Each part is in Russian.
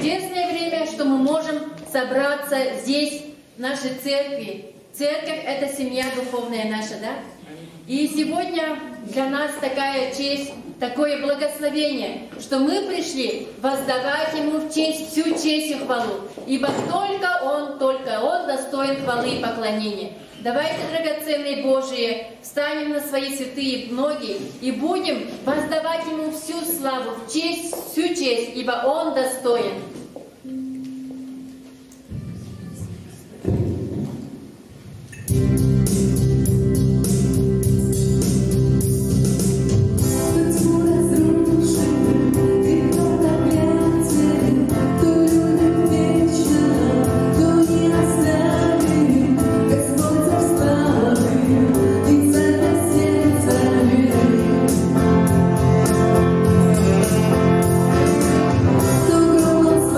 чудесное время, что мы можем собраться здесь, в нашей церкви. Церковь — это семья духовная наша, да? И сегодня для нас такая честь, такое благословение, что мы пришли воздавать Ему в честь, всю честь и хвалу. Ибо только Он достоин хвалы и поклонения. Давайте, драгоценные Божии, встанем на свои святые ноги и будем воздавать Ему всю славу, в честь, всю честь, ибо Он достоин. Кто громом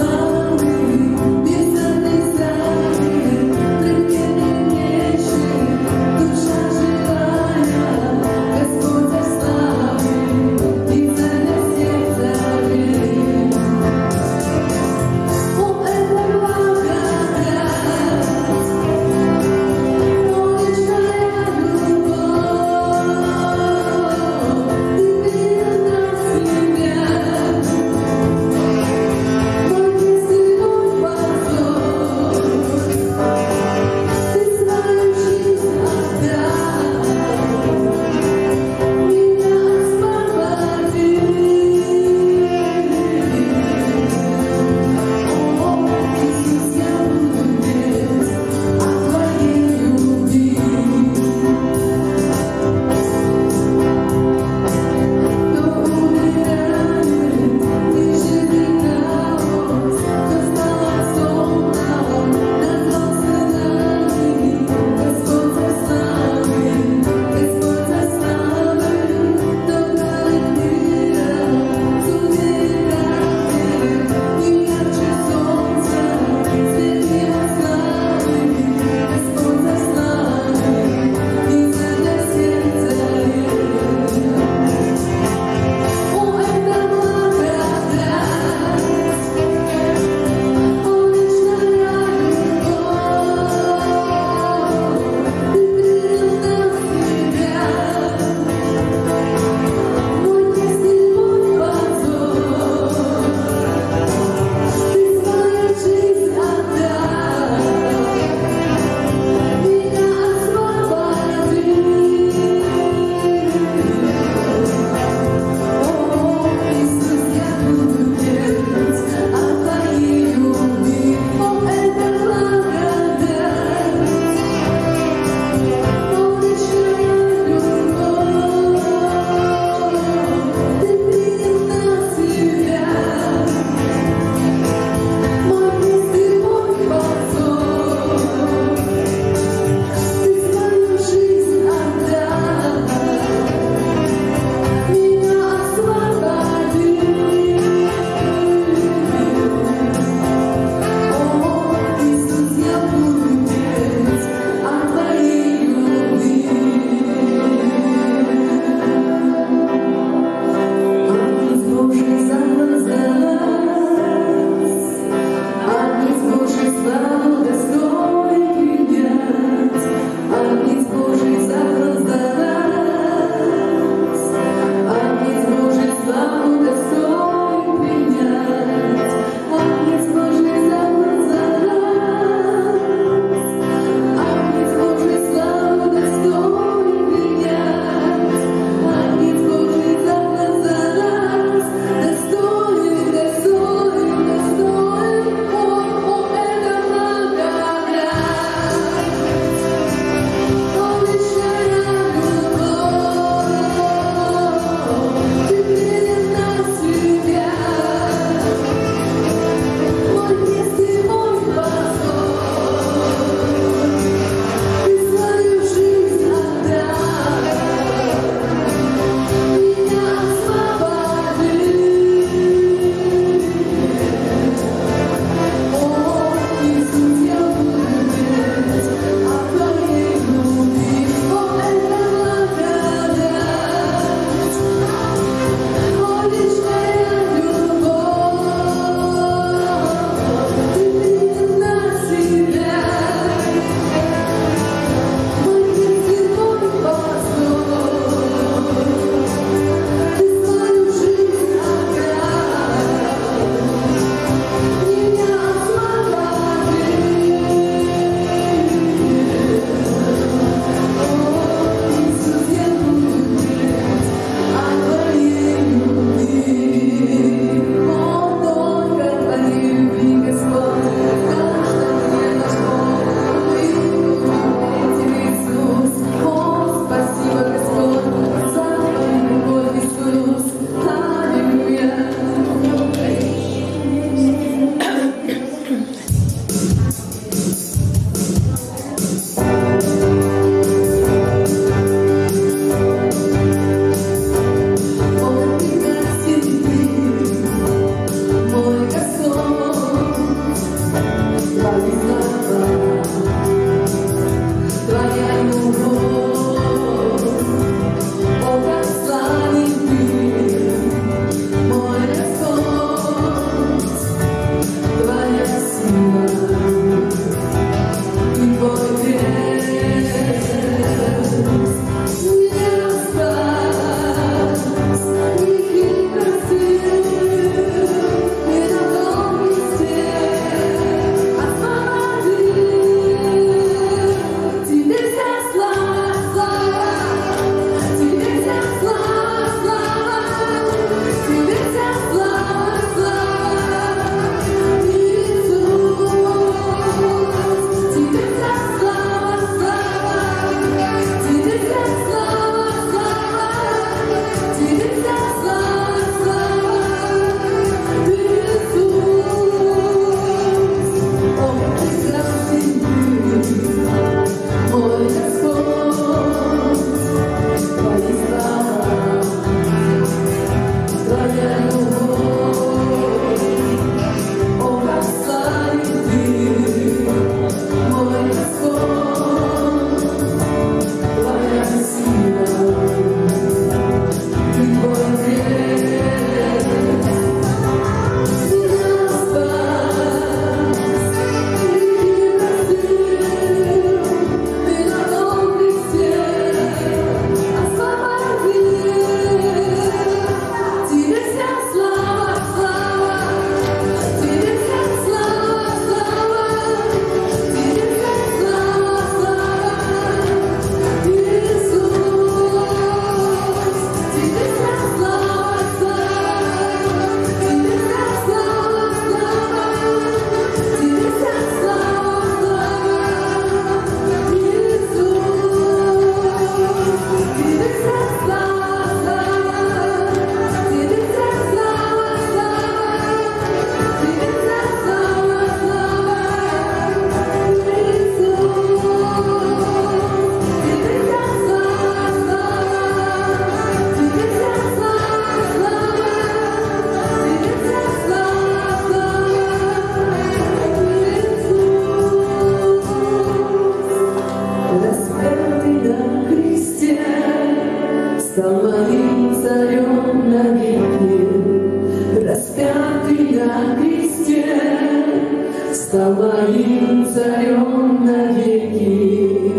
стал моим царем навеки,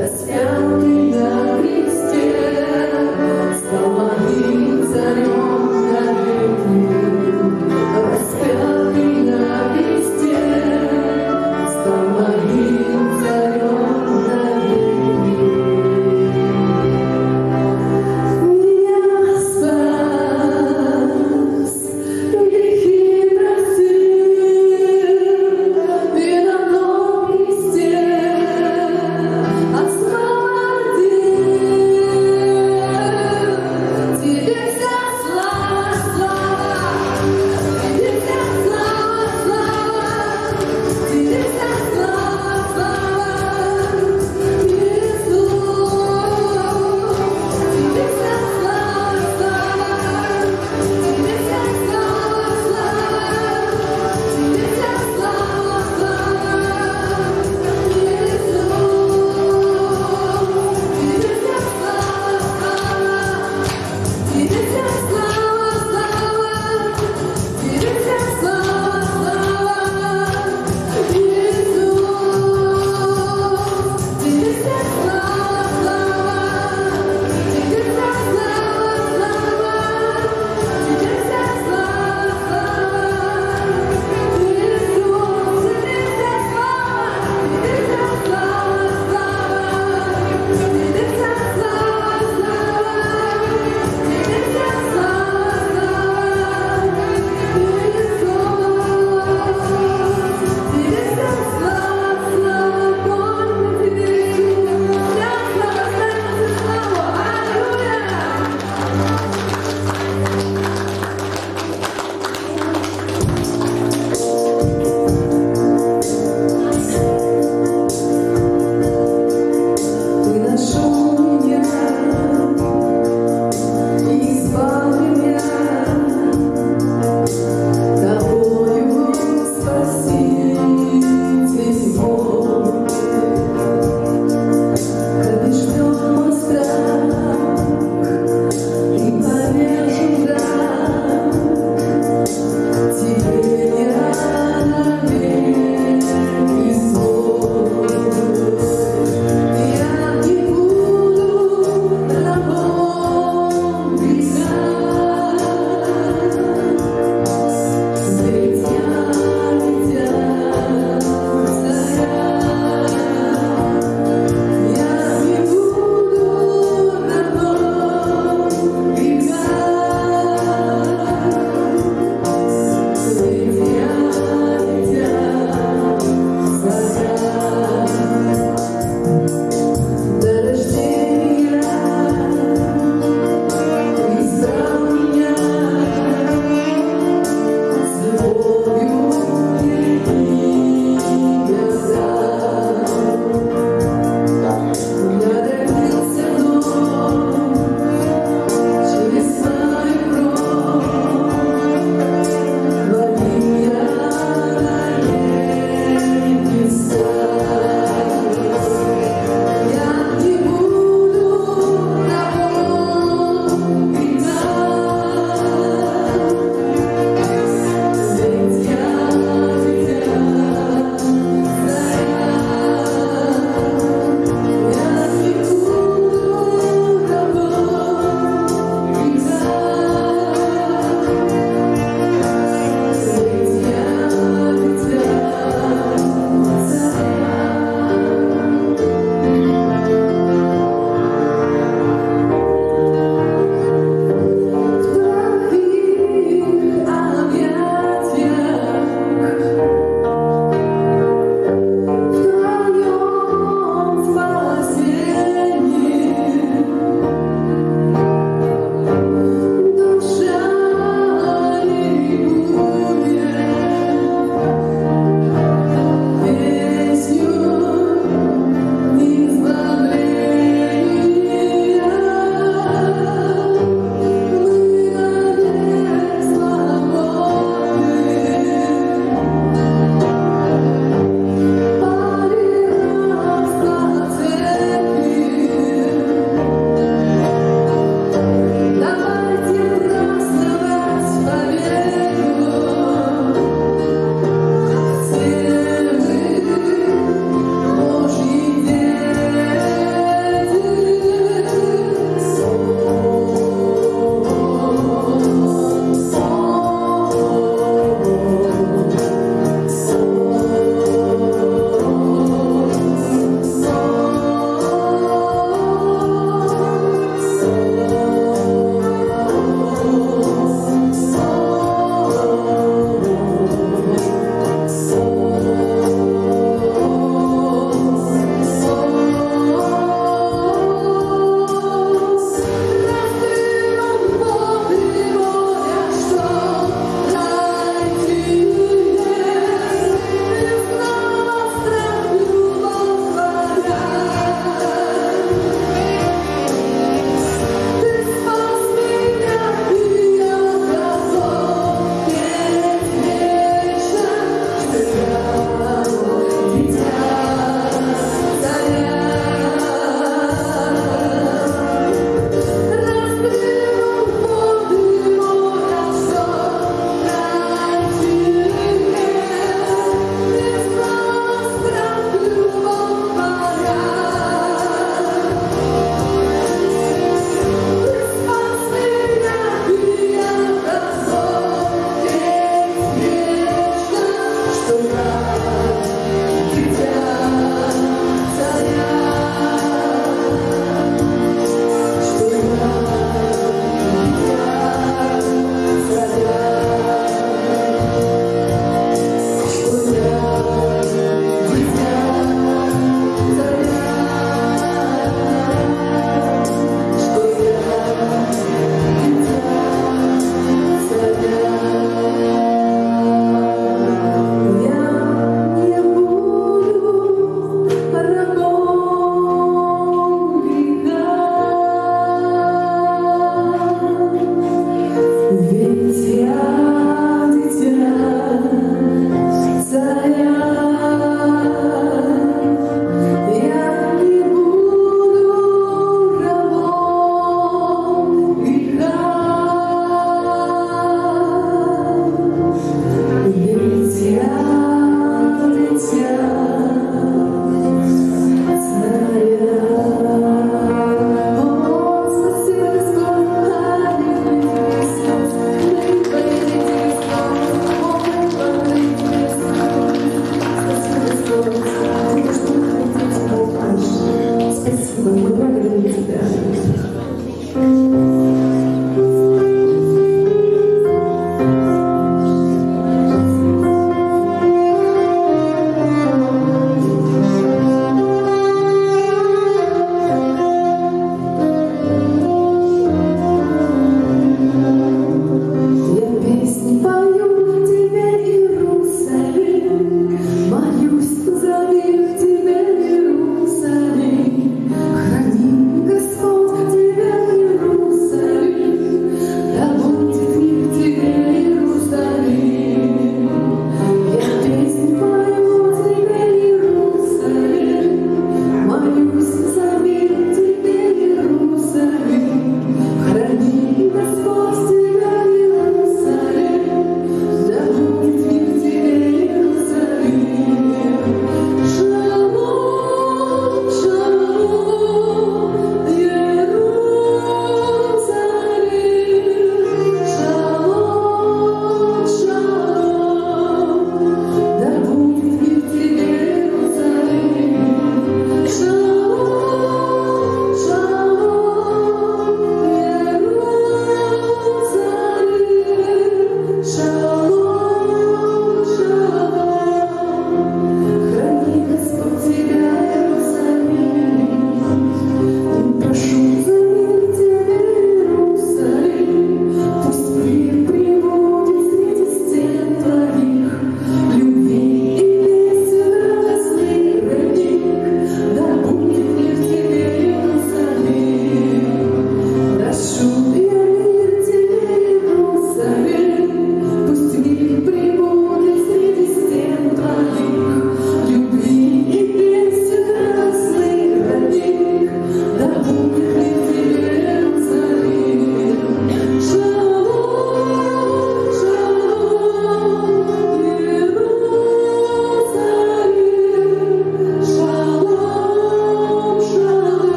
распятый на кресте, стал моим царем навеки, распятый на кресте, стал моим царем навеки. Меня спас, грехи простил, и на том кресте освободил.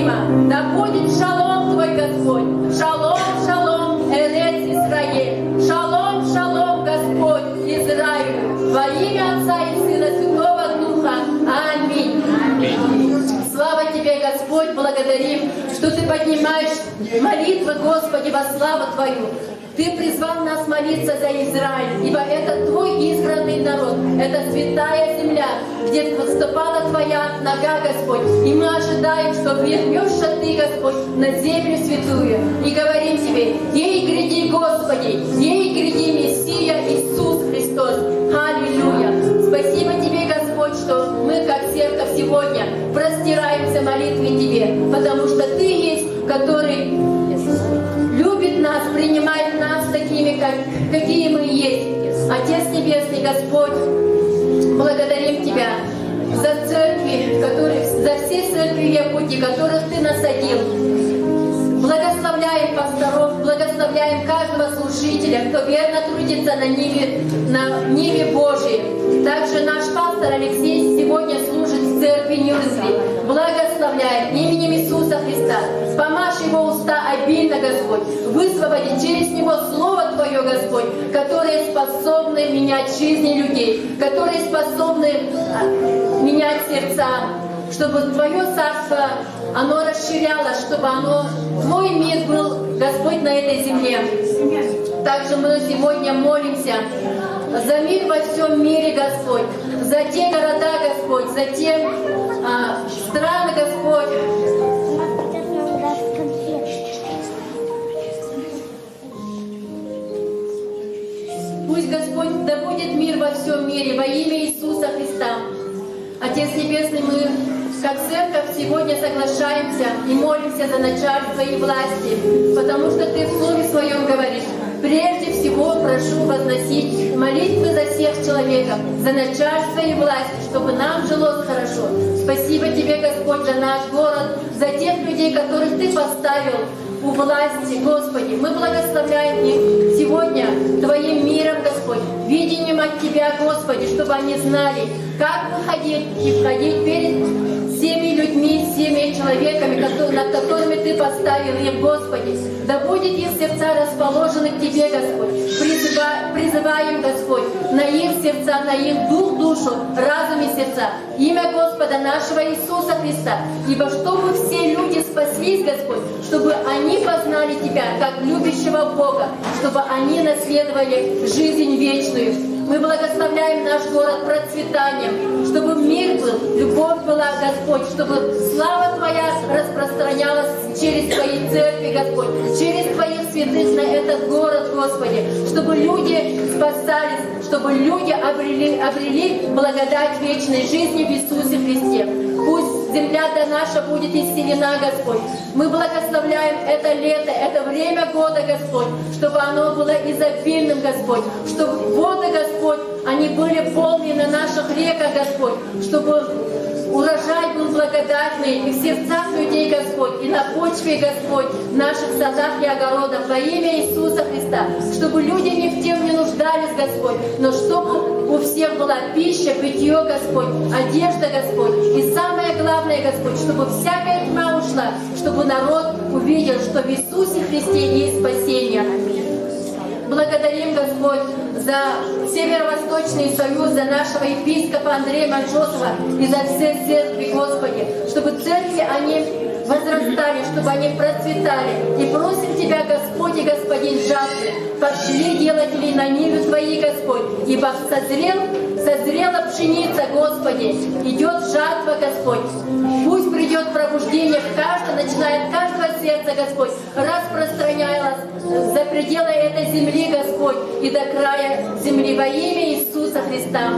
мимо. Да будет шалом Твой, Господь. Шалом, шалом, Эрец Исраэль. Шалом, шалом, Господь, Израилю. Во имя Отца и Сына Святого Духа. Аминь. Слава Тебе, Господь, благодарим, что Ты поднимаешь молитвы, Господи, во славу Твою. Ты призвал нас молиться за Израиль, ибо это Твой избранный народ, это святая земля, где выступала Твоя нога, Господь. И мы ожидаем, что вернешься Ты, Господь, на землю святую. И говорим Тебе: ей гряди, Господи, ей гряди Мессия Иисус Христос. Аллилуйя! Спасибо Тебе, Господь, что мы, как церковь, сегодня простираемся молитве Тебе, потому что Ты есть, который любит нас, принимает нас такими, какие мы есть. Отец Небесный, Господь, благодарим Тебя за церкви, за все церкви Якутии, которых Ты насадил. Благословляем пасторов, благословляем каждого служителя, кто верно трудится на ниве Божией. Также наш пастор Алексей сегодня служит в церкви Нюрнберг. Благословляем именем Иисуса Христа. Помажь его уста обильно, Господь. Высвободи через него Слово Твое, Господь, которое способны менять жизни людей, которые способны менять сердца, чтобы Твое царство, оно расширялось, чтобы Твой мир был, Господь, на этой земле. Также мы сегодня молимся за мир во всем мире, Господь, за те города, Господь, за те страны, Господь. Пусть, Господь, да будет мир во всем мире во имя Иисуса Христа. Отец Небесный, мы, как церковь, сегодня соглашаемся и молимся за начальство и власти, потому что Ты в Слове Своем говоришь: прежде всего прошу возносить молитвы за всех человеков, за начальство и власть, чтобы нам жилось хорошо. Спасибо Тебе, Господь, за наш город, за тех людей, которых Ты поставил у власти, Господи. Мы благословляем их сегодня Твоим миром, Господь, видением от Тебя, Господи, чтобы они знали, как выходить и входить перед всеми людьми, всеми человеками, над которыми Ты поставил их, Господи. Да будет их сердца расположены к Тебе, Господь. Призываем, Господь, на их сердца, на их дух, душу, разум и сердца. Имя Господа нашего Иисуса Христа. Ибо чтобы все люди спаслись, Господь, чтобы они познали Тебя, как любящего Бога, чтобы они наследовали жизнь вечную. Мы благословляем наш город процветанием, чтобы мир был, любовь была, Господь, чтобы слава Твоя распространялась через Твои церкви, Господь, через Твоих святых на этот город, Господи, чтобы люди спасались, чтобы люди обрели благодать вечной жизни в Иисусе Христе. Пусть земля наша будет исцелена, Господь. Мы благословляем это лето, это время года, Господь, чтобы оно было изобильным, Господь, чтобы воды, Господь, они были полны на наших реках, Господь, чтобы урожай был благодатный и в сердцах людей, Господь, и на почве, Господь, в наших садах и огородах во имя Иисуса Христа, чтобы люди ни в чем не нуждались, Господь, но чтобы у всех была пища, питье, Господь, одежда, Господь, и самое главное, Господь, чтобы всякая тьма ушла, чтобы народ увидел, что в Иисусе Христе есть спасение. Благодарим, Господь, за Северо-Восточный Союз, за нашего епископа Андрея Манжосова и за все церкви, Господи, чтобы церкви, они возрастали, чтобы они процветали. И просим Тебя, Господь и Господин жатвы, пошли делатели на ниве Твои, Господь, ибо созрела пшеница, Господи, идет жатва, Господь. Пусть придет пробуждение в каждое, начиная от каждого сердца, Господь, распространялось за пределы этой земли, Господь, и до края земли во имя Иисуса Христа.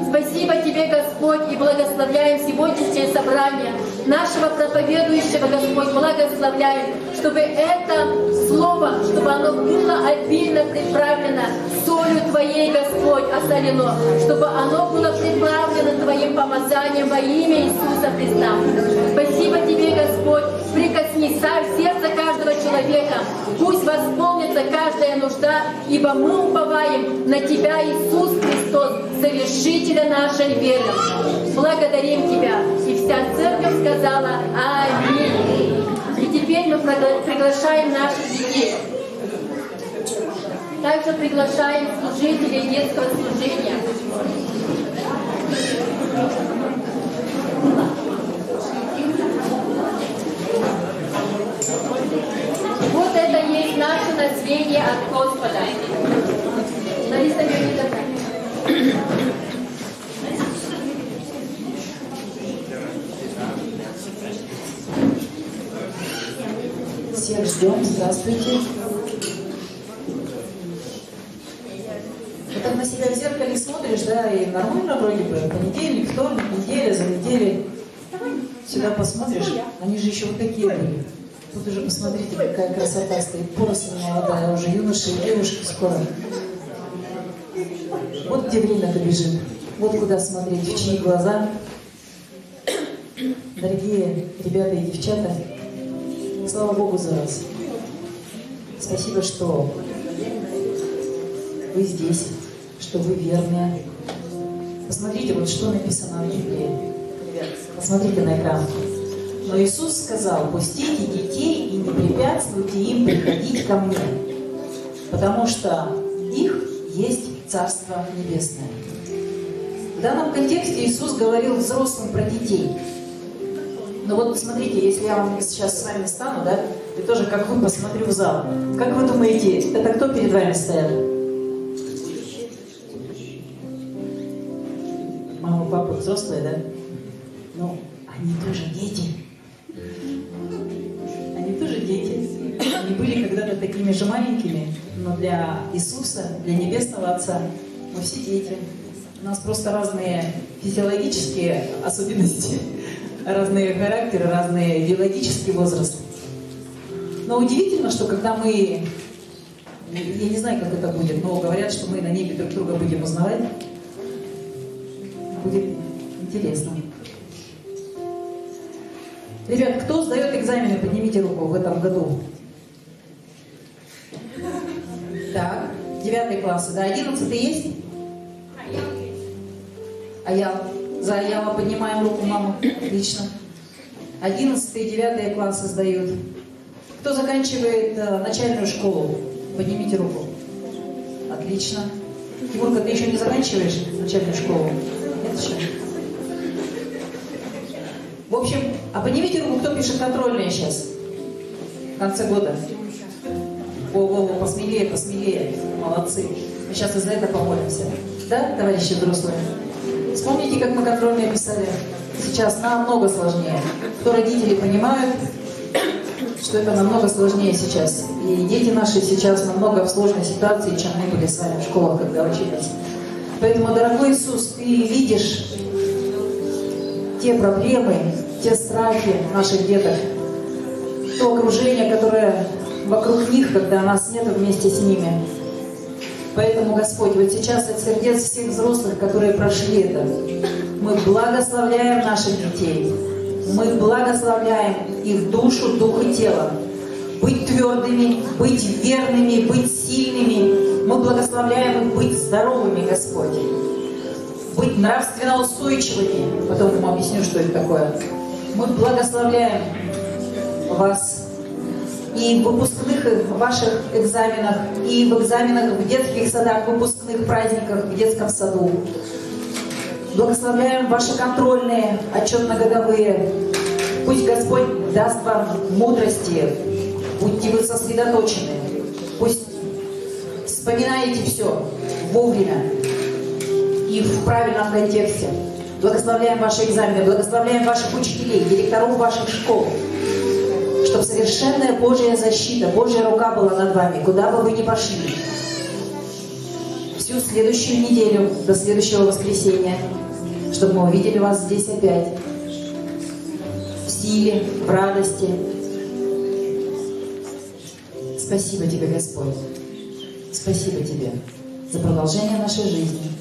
Спасибо Тебе, Господь, и благословляем сегодняшнее собрание нашего проповедующего, Господь, благословляем, чтобы это слово, чтобы оно было обильно приправлено солью Твоей, Господь, осолено, чтобы оно было приправлено Твоим помазанием во имя Иисуса Христа. Спасибо Тебе, Господь, прикоснись в сердце каждого человека, пусть восполнится каждая нужда нужда, ибо мы уповаем на Тебя, Иисус Христос, совершителя нашей веры. Благодарим Тебя. И вся церковь сказала аминь. И теперь мы приглашаем наших детей. Также приглашаем служителей детского служения. Вот это есть наше наследие от Господа. Лариса Леонидовна. Всех ждем. Здравствуйте. Вот так на себя в зеркале смотришь, да, и нормально вроде бы. Понедельник, вторник, неделя за неделей. Сюда посмотришь, они же еще вот такие были. Тут уже посмотрите, какая красота стоит. Поросль молодая, уже юноши и девушки скоро. Вот где время-то бежит. Вот куда смотреть, в чьи глаза. Дорогие ребята и девчата, слава Богу за вас. Спасибо, что вы здесь, что вы верные. Посмотрите, вот что написано в Библии. Посмотрите на экран. Но Иисус сказал: пустите детей и не препятствуйте им приходить ко мне, потому что их есть Царство Небесное. В данном контексте Иисус говорил взрослым про детей. Но вот смотрите, если я вам сейчас с вами стану, да, и тоже как вы посмотрю в зал, как вы думаете, это кто перед вами стоят? Мама, папа взрослые, да? Ну, они тоже дети. Они тоже дети. Они были когда-то такими же маленькими, но для Иисуса, для Небесного Отца мы все дети. У нас просто разные физиологические особенности, разные характеры, разный биологический возраст. Но удивительно, что когда мы, я не знаю, как это будет, но говорят, что мы на небе друг друга будем узнавать, будет интересно. Ребят, кто сдает экзамены, поднимите руку в этом году. Так, 9 классы, да, 11 есть? За Аяла поднимаем руку, маму. Отлично. 11 и 9 классы сдают. Кто заканчивает начальную школу? Поднимите руку. Отлично. Тимурка, ты еще не заканчиваешь начальную школу? Нет еще? В общем, а поднимите руку, кто пишет контрольные сейчас? В конце года. Во-во-во, посмелее, посмелее. Молодцы. Мы сейчас и за это помолимся. Да, товарищи взрослые? Вспомните, как мы контрольные писали. Сейчас намного сложнее. Кто родители понимают, что это намного сложнее сейчас. И дети наши сейчас намного в сложной ситуации, чем мы были с вами в школах, когда учились. Поэтому, дорогой Иисус, Ты видишь те проблемы, те страхи наших деток, то окружение, которое вокруг них, когда нас нет вместе с ними. Поэтому, Господь, вот сейчас от сердец всех взрослых, которые прошли это, мы благословляем наших детей. Мы благословляем их душу, дух и тело. Быть твердыми, быть верными, быть сильными. Мы благословляем их быть здоровыми, Господь. Быть нравственно устойчивыми. Потом я вам объясню, что это такое. Мы благословляем вас и в выпускных ваших экзаменах, и в экзаменах в детских садах, в выпускных праздниках в детском саду. Благословляем ваши контрольные, отчетно-годовые. Пусть Господь даст вам мудрости, будьте вы сосредоточены. Пусть вспоминаете все вовремя и в правильном контексте. Благословляем ваши экзамены, благословляем ваших учителей, директоров ваших школ, чтобы совершенная Божья защита, Божья рука была над вами, куда бы вы ни пошли. Всю следующую неделю, до следующего воскресенья, чтобы мы увидели вас здесь опять, в силе, в радости. Спасибо Тебе, Господь. Спасибо Тебе за продолжение нашей жизни.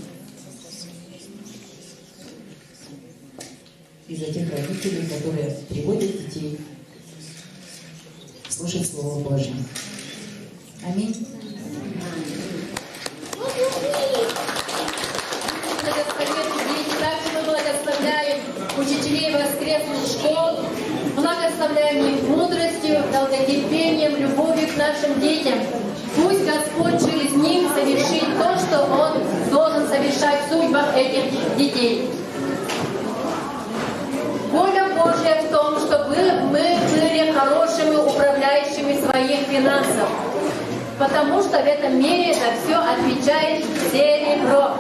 И за тех родителей, которые приводят детей слушать Слово Божье. Аминь. школ, благословляем их мудростью, долготерпением, любовью к нашим детям. Пусть Господь через них совершит то, что Он должен совершать в судьбах этих детей. Воля Божья в том, чтобы мы были хорошими управляющими своих финансов, потому что в этом мире за все отвечает серебро.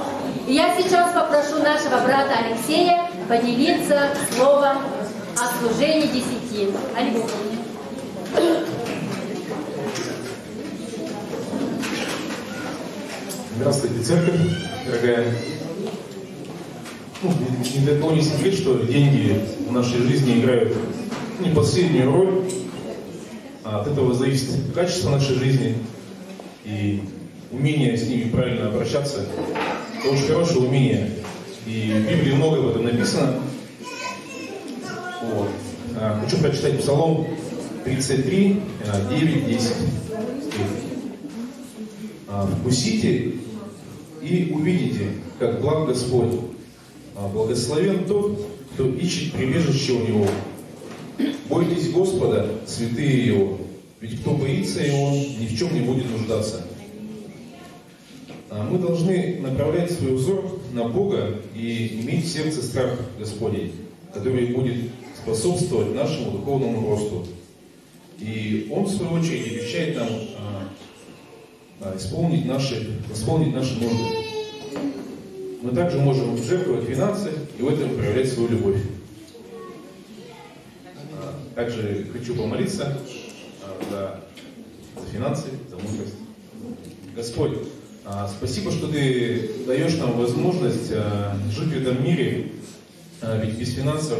И я сейчас попрошу нашего брата Алексея поделиться словом о служении 10. Алексей. Здравствуйте, церковь, дорогая. Ни для кого не секрет, что деньги в нашей жизни играют не последнюю роль. От этого зависит качество нашей жизни и умение с ними правильно обращаться. Это очень хорошее умение. И в Библии много об этом написано. Вот. Хочу прочитать Псалом 33, 9, 10. «Вкусите и увидите, как благ Господь. Благословен тот, кто ищет прибежище у Него. Бойтесь Господа, святые Его, ведь кто боится Его, ни в чем не будет нуждаться». Мы должны направлять свой взор на Бога и иметь в сердце страх Господень, который будет способствовать нашему духовному росту. И Он, в свою очередь, обещает нам исполнить наши нужды. Мы также можем жертвовать финансы и в этом проявлять свою любовь. Также хочу помолиться за финансы, за мудрость. Господь, спасибо, что Ты даешь нам возможность жить в этом мире, ведь без финансов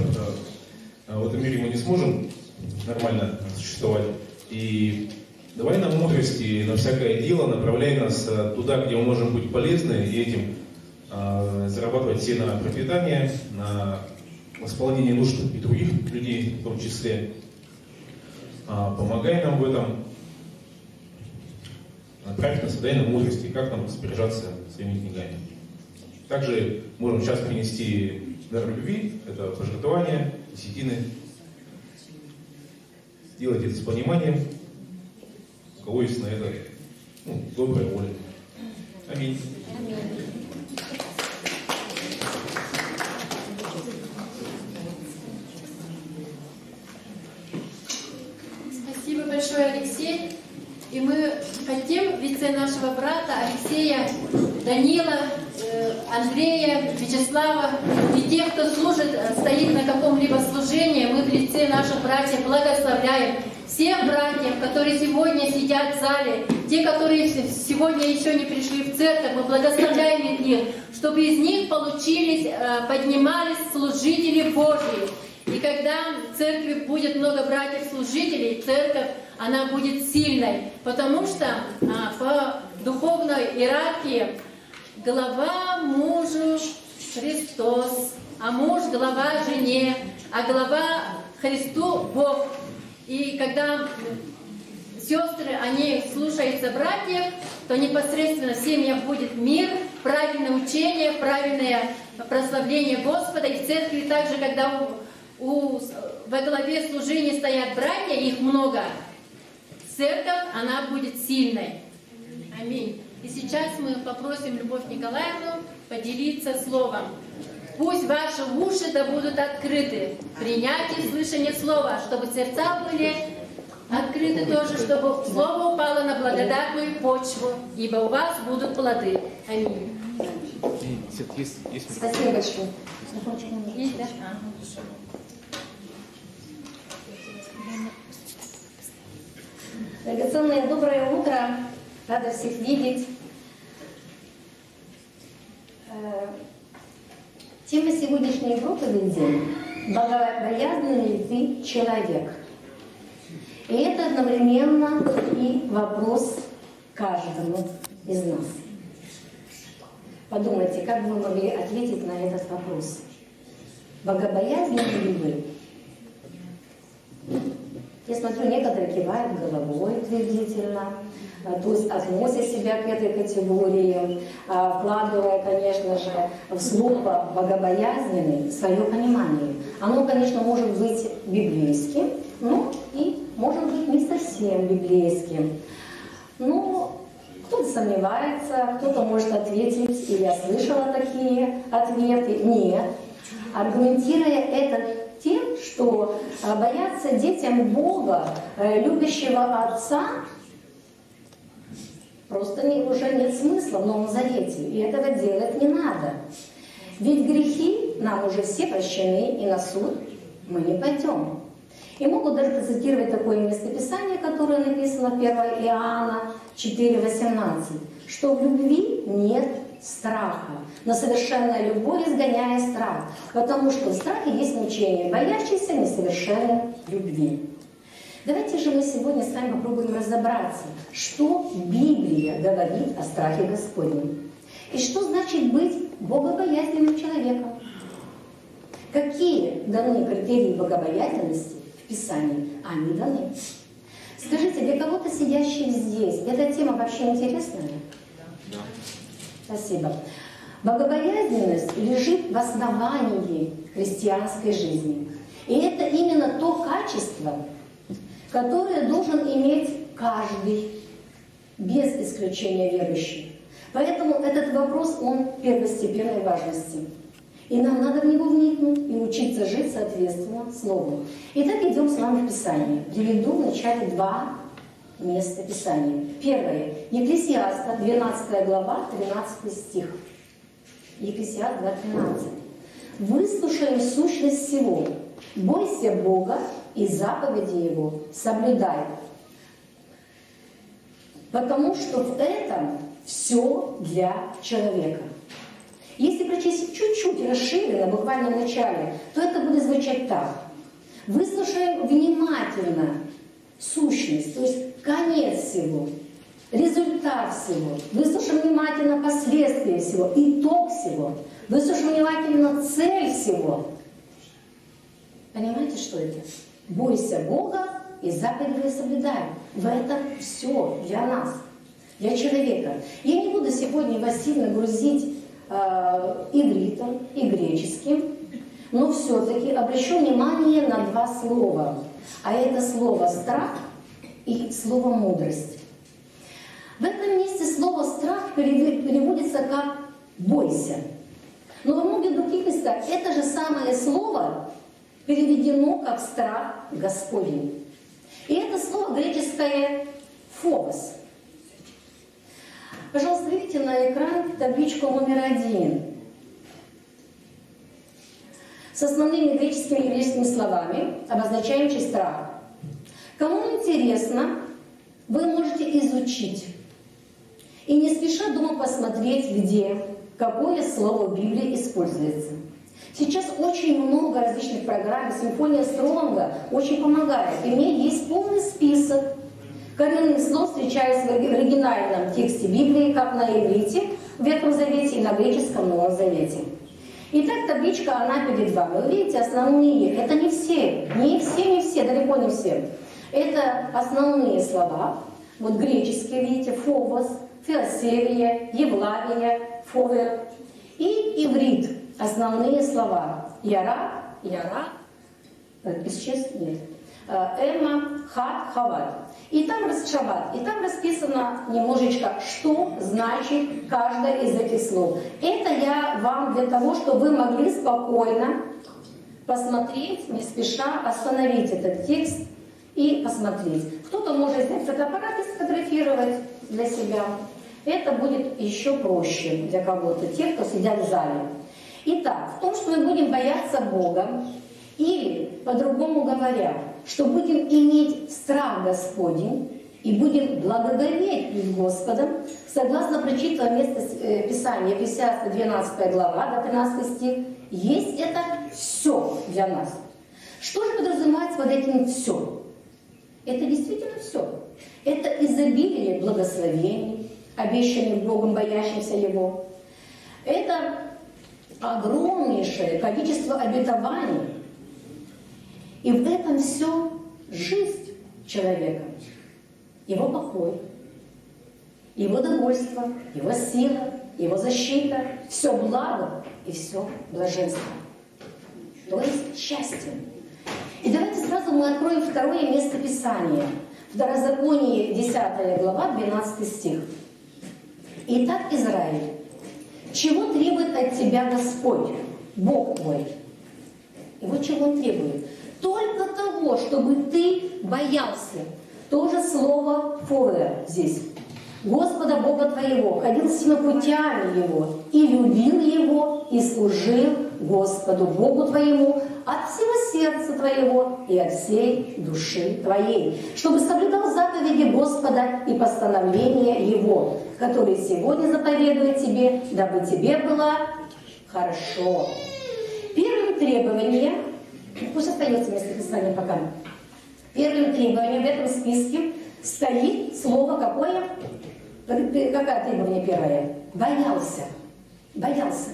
в этом мире мы не сможем нормально существовать. И давай нам мудрости на всякое дело, направляй нас туда, где мы можем быть полезны, и этим зарабатывать все на пропитание, на восполнение нужд и других людей в том числе. Помогай нам в этом, направь нас, дай нам мудрости, как нам распоряжаться своими деньгами. Также можем сейчас принести дар любви, это пожертвование, десятины. Делайте это с пониманием, у кого есть на это добрая воля. Аминь. Спасибо большое, Алексей. И мы хотим в лице нашего брата Алексея, Данила, Андрея, Вячеслава и тех, кто служит, стоит на каком-либо служении, мы в лице наших братьев благословляем всех братьев, которые сегодня сидят в зале, те, которые сегодня еще не пришли в церковь, мы благословляем их, чтобы из них поднимались служители Божьи. И когда в церкви будет много братьев-служителей, церковь, она будет сильной, потому что по духовной иерархии глава мужу Христос, а муж глава жене, а глава Христу Бог. И когда сестры, они слушаются братьев, то непосредственно в семьях будет мир, правильное учение, правильное прославление Господа. И в церкви также, когда во главе служения стоят братья, их много, церковь, она будет сильной. Аминь. И сейчас мы попросим Любовь Николаевну поделиться словом. Пусть ваши уши да будут открыты, принять и слышание слова, чтобы сердца были открыты тоже, чтобы слово упало на благодатную почву, ибо у вас будут плоды. Аминь. Спасибо большое. Есть, да? Драгоценное доброе утро. Рада всех видеть. Тема сегодняшней проповеди – богобоязненный ли ты человек? И это одновременно и вопрос каждому из нас. Подумайте, как бы вы могли ответить на этот вопрос. Богобоязненны ли вы? Я смотрю, некоторые кивают головой утвердительно, то есть относят себя к этой категории, вкладывая, конечно же, в слово «богобоязненный» свое понимание. Оно, конечно, может быть библейским, но и может быть не совсем библейским. Но кто-то сомневается, кто-то может ответить, или я слышала такие ответы. Нет. Аргументируя это тем, что бояться детям Бога, любящего Отца, просто уже нет смысла в Новом Завете. И этого делать не надо. Ведь грехи нам уже все прощены, и на суд мы не пойдем. И могут даже процитировать такое местописание, которое написано в 1 Иоанна 4,18, что в любви нет страха, но совершенная любовь изгоняет страх, потому что в страхе есть мучение, боящийся несовершенной любви. Давайте же мы сегодня с вами попробуем разобраться, что Библия говорит о страхе Господнем. И что значит быть богобоязненным человеком? Какие даны критерии богобоязненности в Писании? Они даны. Скажите, для кого-то сидящих здесь, эта тема вообще интересная? Да. Спасибо. Богобоязненность лежит в основании христианской жизни. И это именно то качество, которое должен иметь каждый, без исключения верующий. Поэтому этот вопрос, он первостепенной важности. И нам надо в него вникнуть и учиться жить соответственно Слову. Итак, идем с вами в Писание. Приведу в начале 2 места Писания. Первое. Екклесиаста, 12 глава, 13 стих. Екклесиаст 2:13. «Выслушаем сущность всего, бойся Бога и заповеди Его соблюдай, потому что в этом все для человека». Если прочесть чуть-чуть расширенно, буквально в начале, то это будет звучать так. Выслушаем внимательно сущность, то есть конец всего, результат всего. Выслушаем внимательно последствия всего, итог всего. Выслушаем внимательно цель всего. Понимаете, что это? Бойся Бога и заповеди соблюдай. В этом все для нас, для человека. Я не буду сегодня вас сильно грузить ивритом и греческим, но все-таки обращу внимание на 2 слова. А это слово «страх» и слово «мудрость». В этом месте слово «страх» переводится как «бойся». Но во многих других местах это же самое слово переведено как «страх Господень». И это слово греческое «фобос». Пожалуйста, видите на экран табличку номер 1 с основными греческими и еврейскими словами, обозначающими страх. Кому интересно, вы можете изучить и не спеша дома посмотреть, где, какое слово в Библии используется. Сейчас очень много различных программ, симфония Стронга очень помогает. И у меня есть полный список коренных слов, встречаются в оригинальном тексте Библии, как на иврите в Ветхом Завете и на греческом в Новом Завете. Итак, табличка, она перед вами. Вы видите, основные, это не все, далеко не все. Это основные слова. Вот греческие, видите, фобос, феосевия, евлавия, фовер. И иврит, основные слова. Яра, исчез, нет. Эма, хат, хават. И там расписано немножечко, что значит каждое из этих слов. Это я вам для того, чтобы вы могли спокойно посмотреть, не спеша остановить этот текст и посмотреть. Кто-то может взять фотоаппарат и сфотографировать для себя. Это будет еще проще для кого-то, тех, кто сидят в зале. Итак, в том, что мы будем бояться Бога, или, по-другому говоря, что будем иметь страх Господень и будем благоговеть перед Господом, согласно прочитанному месту Писания, Екклесиаста 12 глава, 13 стих, есть это все для нас. Что же подразумевается под этим все? Это действительно все. Это изобилие благословений, обещанных Богом, боящимся Его. Это огромнейшее количество обетований. И в этом все жизнь человека. Его покой, его довольство, его сила, его защита, все благо и все блаженство. то есть счастьем. И давайте сразу мы откроем второе место Писания. Второзаконие, 10 глава, 12 стих. «Итак, Израиль, чего требует от тебя Господь, Бог твой?» И вот чего Он требует. Только того, чтобы ты боялся. Тоже слово «фове» здесь. Господа Бога твоего, ходил всеми путями Его, и любил Его, и служил Господу Богу твоему от всего сердца твоего и от всей души твоей, чтобы соблюдал заповеди Господа и постановления Его, которые сегодня заповедует тебе, дабы тебе было хорошо. Первым требованием, пусть остается место Писания пока, первым требованием в этом списке стоит слово какое? Какое требование первое? Боялся. Боялся.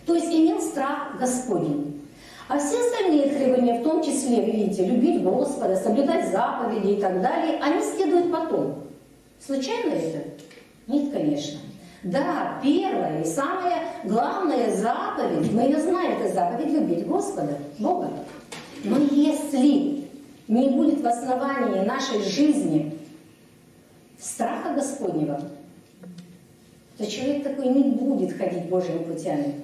То есть имел страх Господень. А все остальные требования, в том числе, видите, любить Господа, соблюдать заповеди и так далее, они следуют потом. Случайно это? Нет, конечно. Да, первая и самая главная заповедь, мы ее знаем, это заповедь любить Господа, Бога. Но если не будет в основании нашей жизни страха Господнего, то человек такой не будет ходить Божьими путями.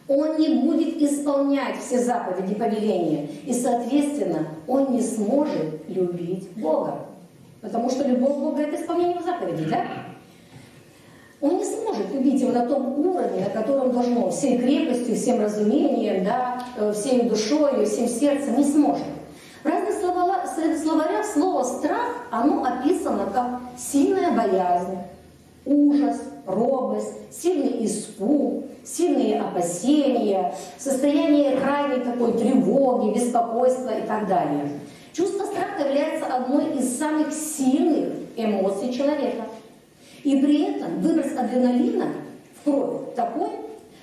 Он не будет исполнять все заповеди, повеления. И, соответственно, он не сможет любить Бога. Потому что любовь Бога – это исполнение заповедей, да? Он не сможет любить его на том уровне, на котором должно, всей крепостью, всем разумением, да, всей душой, всем сердцем, не сможет. В разных словарях слово «страх» оно описано как сильная боязнь, ужас, робость, сильный испуг, сильные опасения, состояние крайней такой тревоги, беспокойства и так далее. Чувство страха является одной из самых сильных эмоций человека. И при этом выброс адреналина в кровь такой,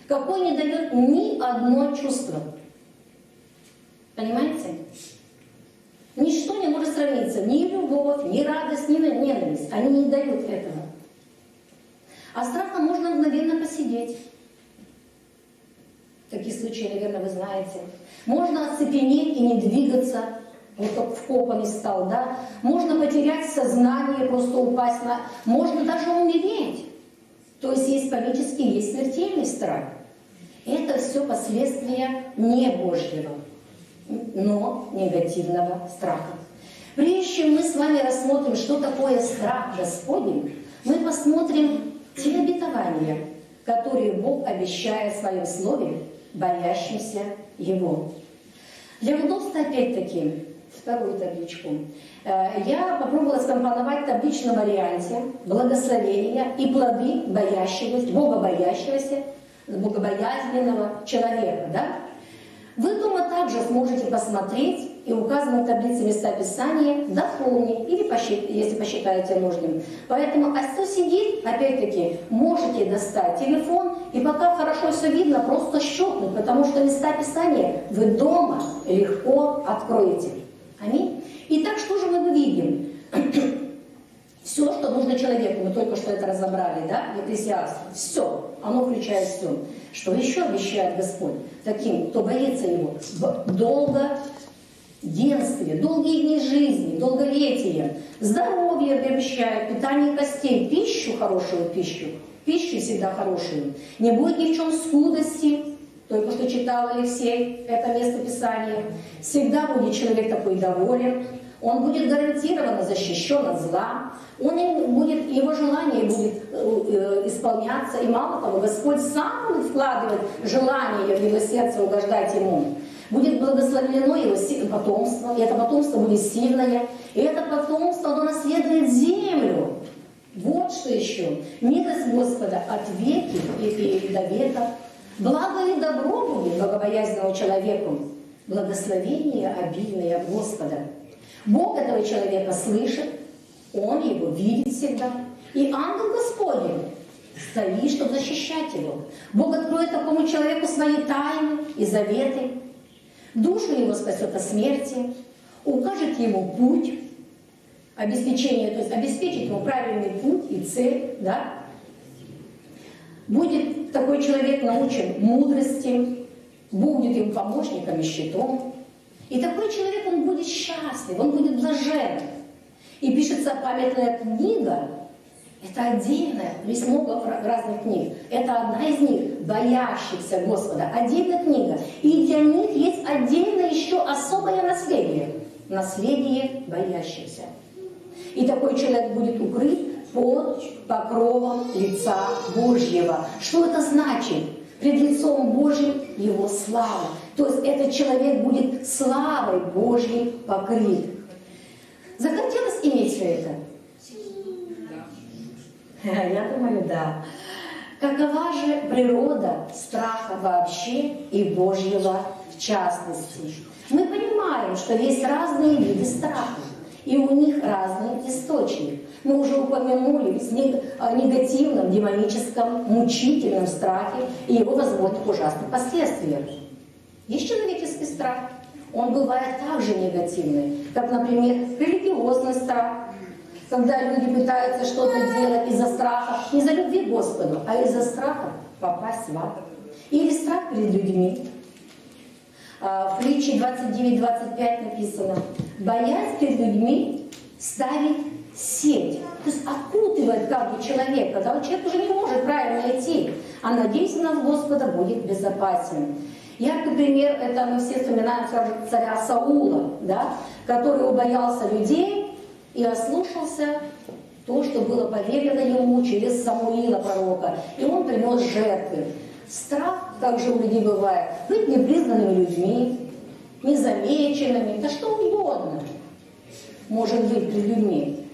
какой не дает ни одно чувство. Понимаете? Ничто не может сравниться, ни любовь, ни радость, ни ненависть. Они не дают этого. А страхом можно мгновенно посидеть. Такие случаи, наверное, вы знаете. Можно оцепенеть и не двигаться, вот как вкопанный стал, да? Можно потерять сознание, просто упасть на... Можно даже умереть. То есть есть панический, есть смертельный страх. Это все последствия не Божьего, но негативного страха. Прежде чем мы с вами рассмотрим, что такое страх Господень, мы посмотрим те обетования, которые Бог обещает в Своем Слове боящимся Его. Для удобства, опять-таки, вторую табличку. Я попробовала скомпоновать в табличном варианте благословения и плоды богобоящегося, богобоязненного человека. Да? Вы дома также сможете посмотреть и указанные в таблице места Писания дополнить, или если посчитаете нужным. Поэтому, а кто сидит, опять-таки, можете достать телефон, и пока хорошо все видно, просто щелкнуть, потому что места Писания вы дома легко откроете. Аминь. Итак, что же мы видим? Все, что нужно человеку, мы только что это разобрали, да, в Екклесиастах. Все, оно включает все. Что еще обещает Господь таким, кто боится Его? Долгоденствие, долгие дни жизни, долголетие, здоровье обещает, питание костей, пищу, хорошую пищу всегда хорошую. Не будет ни в чем скудости. Только что читал Алексей это место Писания. Всегда будет человек такой доволен. Он будет гарантированно защищен от зла. Его желание будет исполняться. И мало того, Господь сам будет вкладывать желание в его сердце угождать Ему. Будет благословлено его потомство. И это потомство будет сильное. И это потомство, оно наследует землю. Вот что еще. Милость Господа от веки и до века. Благо и добро будет богобоязненному человеку. Благословение обильное от Господа. Бог этого человека слышит, Он его видит всегда. И ангел Господень стоит, чтобы защищать его. Бог откроет такому человеку свои тайны и заветы. Душу его спасет от смерти, укажет ему путь, обеспечение, то есть обеспечит ему правильный путь и цель, да? Будет такой человек научен мудрости, будет им помощником и щитом. И такой человек, он будет счастлив, он будет блажен. И пишется памятная книга, это отдельная, есть много разных книг. Это одна из них, боящихся Господа, отдельная книга. И для них есть отдельно еще особое наследие. Наследие боящихся. И такой человек будет укрыт под покровом лица Божьего. Что это значит? Пред лицом Божьим его слава. То есть этот человек будет славой Божьей покрыт. Захотелось иметь все это? Я думаю, да. Какова же природа страха вообще и Божьего в частности? Мы понимаем, что есть разные виды страха, и у них разный источник. Мы уже упомянули о негативном, демоническом, мучительном страхе и его возможных ужасных последствиях. Есть человеческий страх. Он бывает также негативный, как, например, религиозный страх, когда люди пытаются что-то делать из-за страха, не из-за любви к Господу, а из-за страха попасть в ад. Или страх перед людьми. В притче 29-25 написано: «Боязнь перед людьми ставит сеть». То есть окутывает как бы человека, когда человек уже не может правильно идти, а надеяться на Господа будет безопасен. Яркий пример, это мы все вспоминаем царя Саула, да, который боялся людей и ослушался то, что было поверено ему через Самуила пророка. И он принес жертвы. Страх также у людей бывает быть непризнанными людьми, незамеченными, да что угодно может быть перед людьми.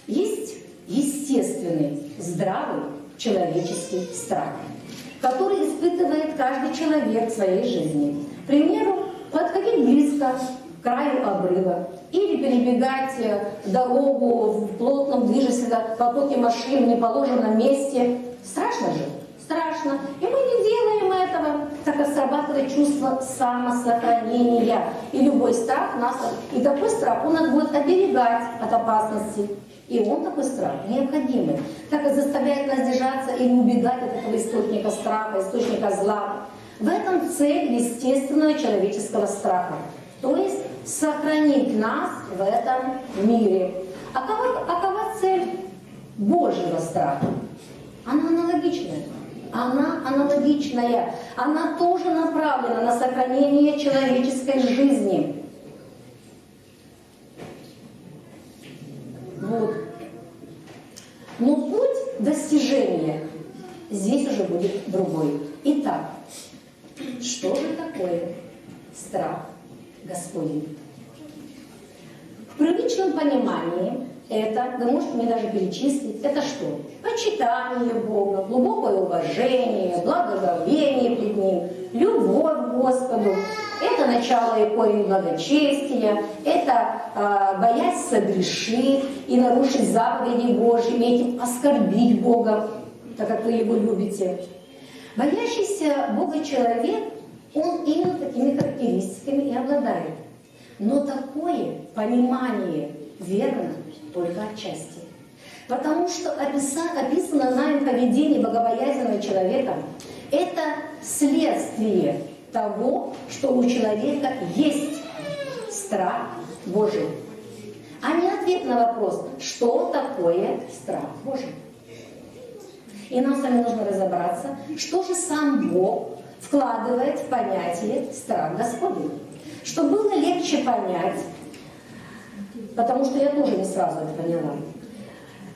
Есть естественный, здравый человеческий страх, который испытывает каждый человек в своей жизни. К примеру, подходить близко к краю обрыва или перебегать дорогу в плотном движущемся потоке машин в неположенном месте. Страшно же? Страшно. И мы не делаем этого, так как срабатывает чувство самосохранения. И любой страх нас, и такой страх он нас будет оберегать от опасности. И он, такой страх, необходимый, так как заставляет нас держаться или убегать от этого источника страха, источника зла. В этом цель естественного человеческого страха. То есть сохранить нас в этом мире. А какова цель Божьего страха? Она аналогичная. Она тоже направлена на сохранение человеческой жизни. Вот. Но путь достижения здесь уже будет другой. Итак, что же такое страх Господень? В привычном понимании это, вы можете мне даже перечислить, это что? Почитание Бога, глубокое уважение, благоговение пред Ним, любовь к Господу. Это начало и корень благочестия, это боясь согрешить и нарушить заповеди Божьи, и этим оскорбить Бога, так как вы Его любите. Боящийся Бога человек, он именно такими характеристиками и обладает. Но такое понимание верно только отчасти. Потому что описано нами поведение богобоязненного человека – это следствие того, что у человека есть страх Божий, а не ответ на вопрос, что такое страх Божий. И нам с вами нужно разобраться, что же сам Бог вкладывает в понятие страх Господень. Чтобы было легче понять, потому что я тоже не сразу это поняла.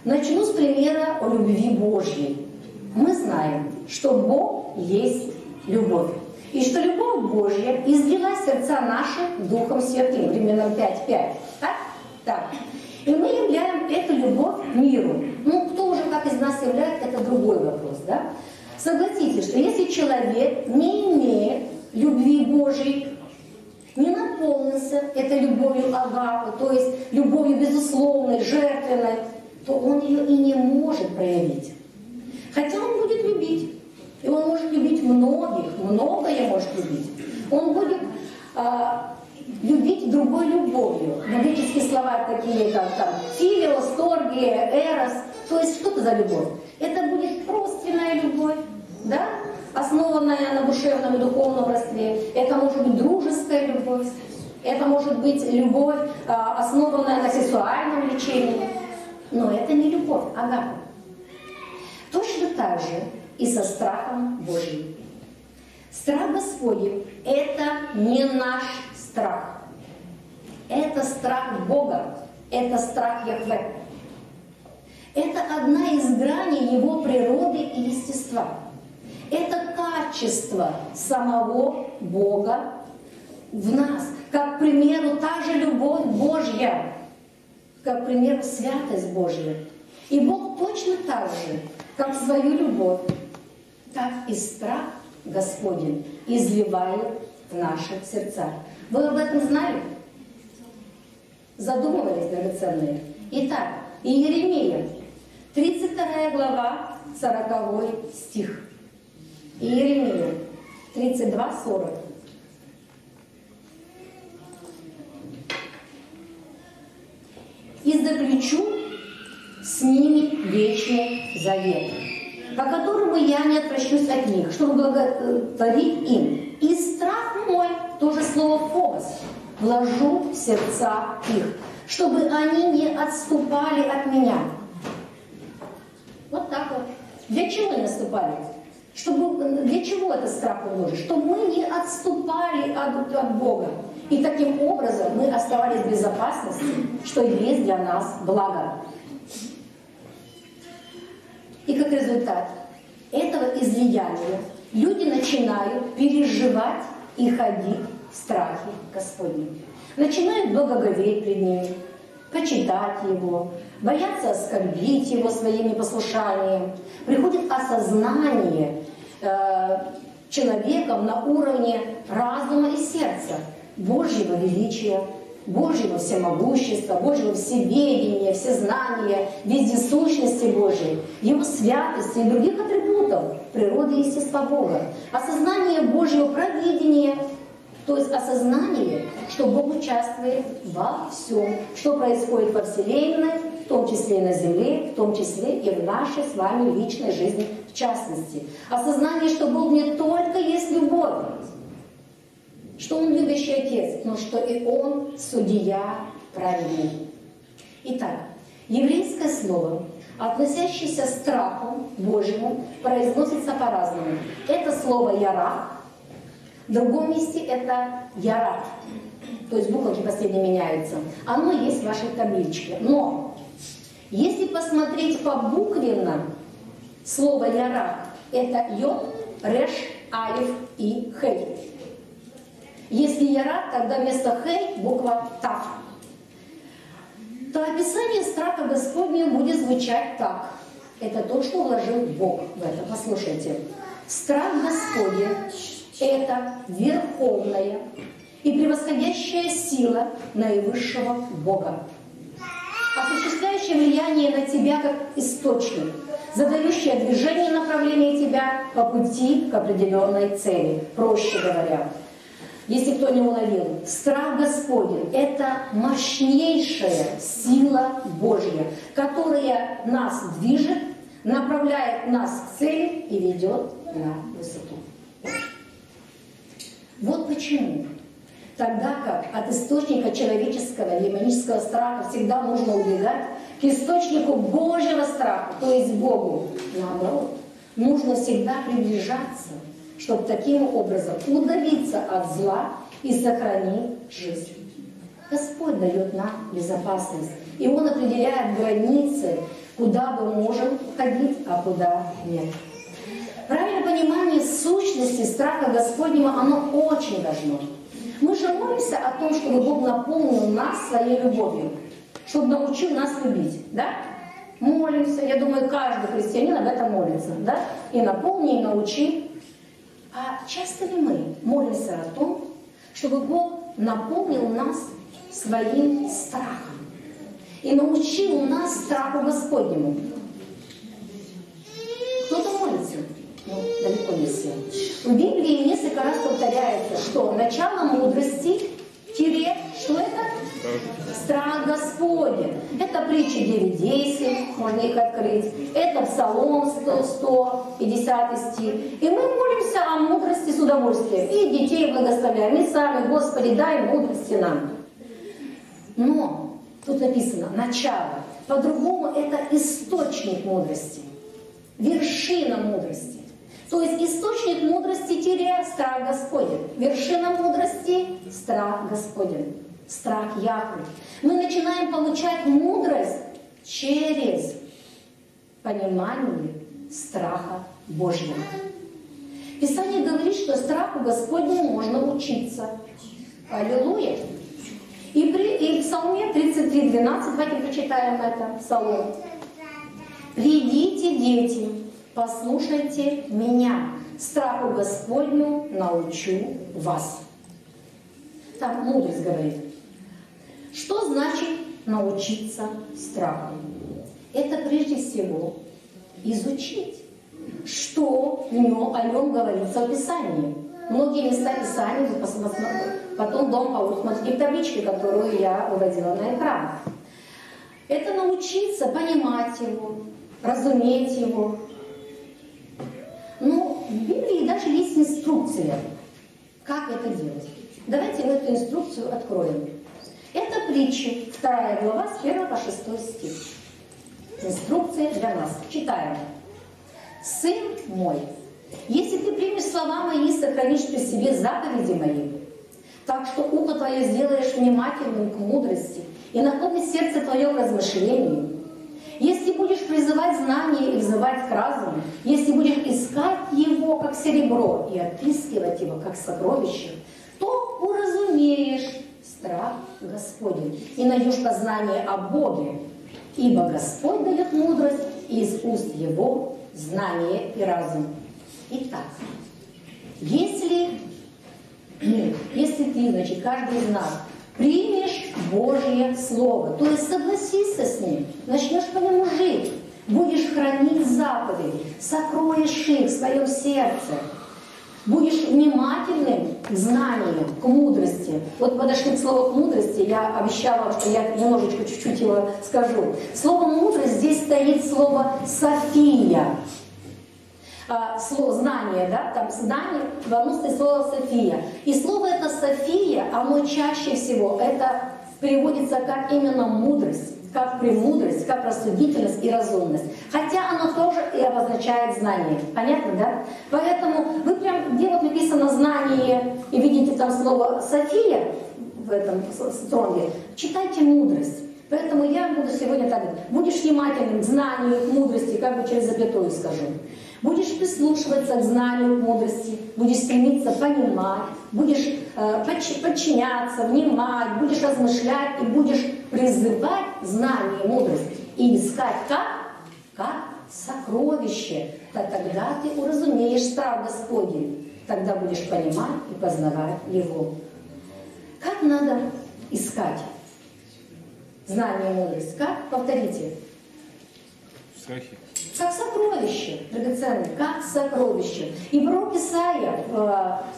Начну с примера о любви Божьей. Мы знаем, что Бог есть любовь. И что любовь Божья излила сердца наши Духом Святым. Римлянам 5:5. Так? Так. И мы являем эту любовь миру. Ну, кто уже как из нас являет, это другой вопрос, да? Согласитесь, что если человек не имеет любви Божьей, не наполнился этой любовью агапы, то есть любовью безусловной, жертвенной, то он ее и не может проявить. Хотя он будет любить. И он может любить многих, многое может любить. Он будет любить другой любовью. Греческие слова такие, как там филиос, торгия, эрос. То есть что это за любовь? Это будет родственная любовь, да? основанная на душевном и духовном родстве. Это может быть дружеская любовь. Это может быть любовь, основанная на сексуальном влечении. Но это не любовь, агапа. Точно так же и со страхом Божьим. Страх Господень – это не наш страх. Это страх Бога, это страх Яхве. Это одна из граней Его природы и естества. Это качество самого Бога в нас. Как, к примеру, та же любовь Божья, как, к примеру, святость Божья. И Бог точно так же, как свою любовь, так и страх Господень изливает в наши сердца. Вы об этом знали? Задумывались, драгоценные? Итак, Иеремия, 32 глава, 40 стих. Иеремия, 32:40. «И заключу с ними вечный завет, по которому я не отвращусь от них, чтобы благотворить им. И страх мой, тоже слово «фобос», вложу в сердца их, чтобы они не отступали от меня». Вот так вот. Для чего не отступали? Для чего этот страх вложить? Чтобы мы не отступали от Бога. И таким образом мы оставались в безопасности, что есть для нас благо. И как результат этого излияния люди начинают переживать и ходить в страхе Господнем. Начинают благоговеть пред Ним, почитать Его, боятся оскорбить Его своим непослушанием. Приходит осознание человеком на уровне разума и сердца Божьего величия, Божьего всемогущества, Божьего всеведения, всезнания, вездесущности Божьей, Его святости и других атрибутов природы и естества Бога. Осознание Божьего провидения, то есть осознание, что Бог участвует во всем, что происходит во Вселенной, в том числе и на Земле, в том числе и в нашей с вами личной жизни в частности. Осознание, что Бог не только есть любовь, что Он любящий Отец, но что и Он судья праведный. Итак, еврейское слово, относящееся к страху Божьему, произносится по-разному. Это слово «ярах», в другом месте это «ярат», то есть буковки последние меняются. Оно есть в вашей табличке. Но если посмотреть по-буквенно, слово «ярах» — это «йод», «реш», «алиф» и «хей». Если «ярат», тогда вместо «хей» буква «тав». То описание страха Господня будет звучать так. Это то, что вложил Бог в это. Послушайте. Страх Господень — это верховная и превосходящая сила наивысшего Бога, осуществляющая влияние на тебя как источник, задающая движение и направление тебя по пути к определенной цели. Проще говоря, если кто не уловил, страх Господень — это мощнейшая сила Божья, которая нас движет, направляет нас к цели и ведет на высоту. Вот почему. Тогда как от источника человеческого, демонического страха всегда нужно убегать, к источнику Божьего страха, то есть Богу, наоборот, нужно всегда приближаться, чтобы таким образом удалиться от зла и сохранить жизнь. Господь дает нам безопасность, и Он определяет границы, куда мы можем ходить, а куда нет. Правильное понимание сущности страха Господнего, оно очень важно. Мы же молимся о том, чтобы Бог наполнил нас своей любовью, чтобы научил нас любить, да? Молимся, я думаю, каждый христианин об этом молится, да? И наполни, и научи. А часто ли мы молимся о том, чтобы Бог наполнил нас своим страхом и научил нас страху Господнему? Кто-то молится, но далеко не все. В Библии несколько раз повторяется, что начало мудрости, что это? Страх Господень. Это притча 9:10, можно их открыть. Это Псалом 150 стих. И мы молимся о мудрости с удовольствием. И детей благословляем, и сами, Господи, дай мудрости нам. Но тут написано начало. По-другому это источник мудрости. Вершина мудрости. То есть источник мудрости — страх Господень. Вершина мудрости — страх Господень. Страх Яхве. Мы начинаем получать мудрость через понимание страха Божьего. Писание говорит, что страху Господнему можно учиться. Аллилуйя! И в Псалме 33:12, давайте прочитаем это, Псалом. «Придите, дети, послушайте меня, страху Господню научу вас». Там мудрость говорит. Что значит научиться страху? Это прежде всего изучить, что о нем говорится в Писании. Многие места Писания вы посмотрите, потом дома посмотрите в табличке, которую я выводила на экран. Это научиться понимать его, разуметь его. Но в Библии даже есть инструкция, как это делать. Давайте мы эту инструкцию откроем. Это притча, 2 глава, с 1 по 6 стих. Инструкция для нас. Читаем. «Сын мой, если ты примешь слова мои и сохранишь при себе заповеди мои, так что ухо твое сделаешь внимательным к мудрости и наклонит сердце твое к размышлению, если будешь призывать знания и взывать к разуму, если будешь искать его, как серебро, и отыскивать его, как сокровище, то уразумеешь страх Господень и найдешь познание о Боге, ибо Господь дает мудрость, и из уст его знание и разум». Итак, если ты, значит, каждый из нас примешь Божье Слово, то есть согласишься с ним, начнешь по нему жить, будешь хранить заповеди, сокроешь их в своем сердце, будешь внимательным к знаниям, к мудрости. Вот подошли к слову «к мудрости», я обещала, что я немножечко, чуть-чуть его скажу. Слово «мудрость» здесь стоит слово «София». Слово «знание», да, там «знание», оно стоит слово «София». И слово это «София», оно чаще всего, это переводится как именно мудрость, как премудрость, как рассудительность и разумность. Хотя оно тоже и обозначает знание. Понятно, да? Поэтому вы прям, где вот написано «знание» и видите там слово «София» в этом стронге, читайте «мудрость». Поэтому я буду сегодня так говорить. Будешь внимательным к знанию, к мудрости, как бы через запятую скажу. Будешь прислушиваться к знанию, к мудрости, будешь стремиться понимать, будешь подчиняться, внимать, будешь размышлять и будешь призывать знание и мудрость и искать как сокровище. Тогда ты уразумеешь страх Господень, тогда будешь понимать и познавать его. Как надо искать знание и мудрость? Как? Повторите. Страхи. Как сокровище, драгоценное, как сокровище. И пророк Исаия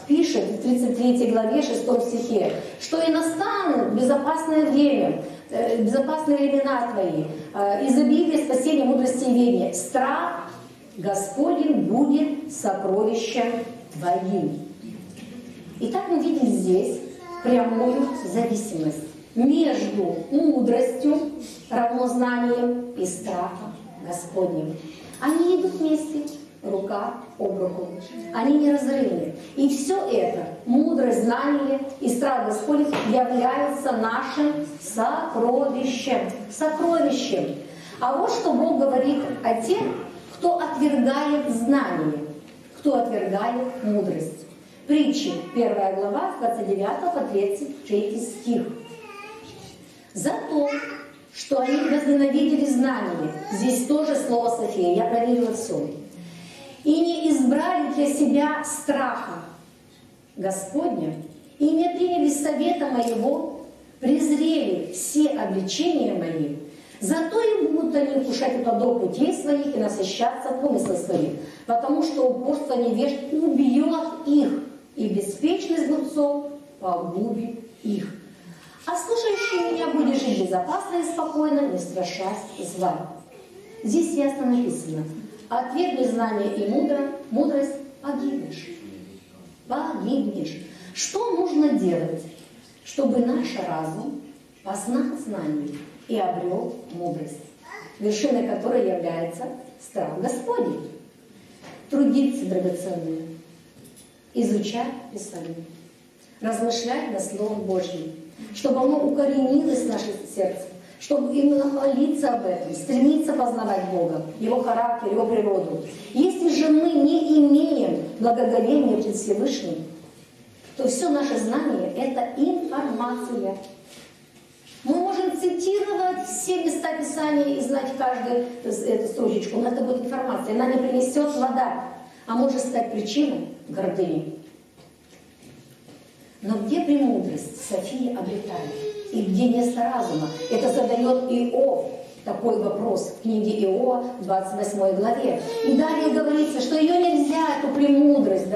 пишет в 33 главе 6 стихе, что и настанут безопасное время, безопасные времена твои, изобилие, спасение, мудрости и ведения. Страх Господень будет сокровищем твоим. Итак, мы видим здесь прямую зависимость между мудростью, равнознанием и страхом Господним. Они идут вместе, рука об руку. Они неразрывны. И все это, мудрость, знание и страх Господень, являются нашим сокровищем. Сокровищем. А вот что Бог говорит о тех, кто отвергает знание, кто отвергает мудрость. Притчи, 1 глава, с 29 по 33 стих. За то, что они возненавидели знание. Здесь тоже слово «София», я проверила все. И не избрали для себя страха Господня, и не приняли совета моего, презрели все обличения мои, зато и будут они вкушать плодов путей своих и насыщаться помыслов своих, потому что упорство невежд убьет их, и беспечность глупцов погубит их. А слушающий меня будет жить безопасно и спокойно, не страшась зла. Здесь ясно написано: отвергни знание и мудрость, погибнешь. Погибнешь. Что нужно делать, чтобы наш разум познал знание и обрел мудрость, вершиной которой является страх Господень? Трудиться, драгоценные, изучать Писание, размышлять над Словом Божьим, чтобы оно укоренилось в наше сердце, чтобы именно молиться об этом, стремиться познавать Бога, Его характер, Его природу. Если же мы не имеем благоговения пред Всевышним, то все наше знание – это информация. Мы можем цитировать все места Писания и знать каждую эту строчечку, но это будет информация, она не принесет плода, а может стать причиной гордыни. Но где премудрость София обретает? И где место разума? Это задает Иов такой вопрос в книге Иова, 28 главе. И далее говорится, что ее нельзя, эту премудрость,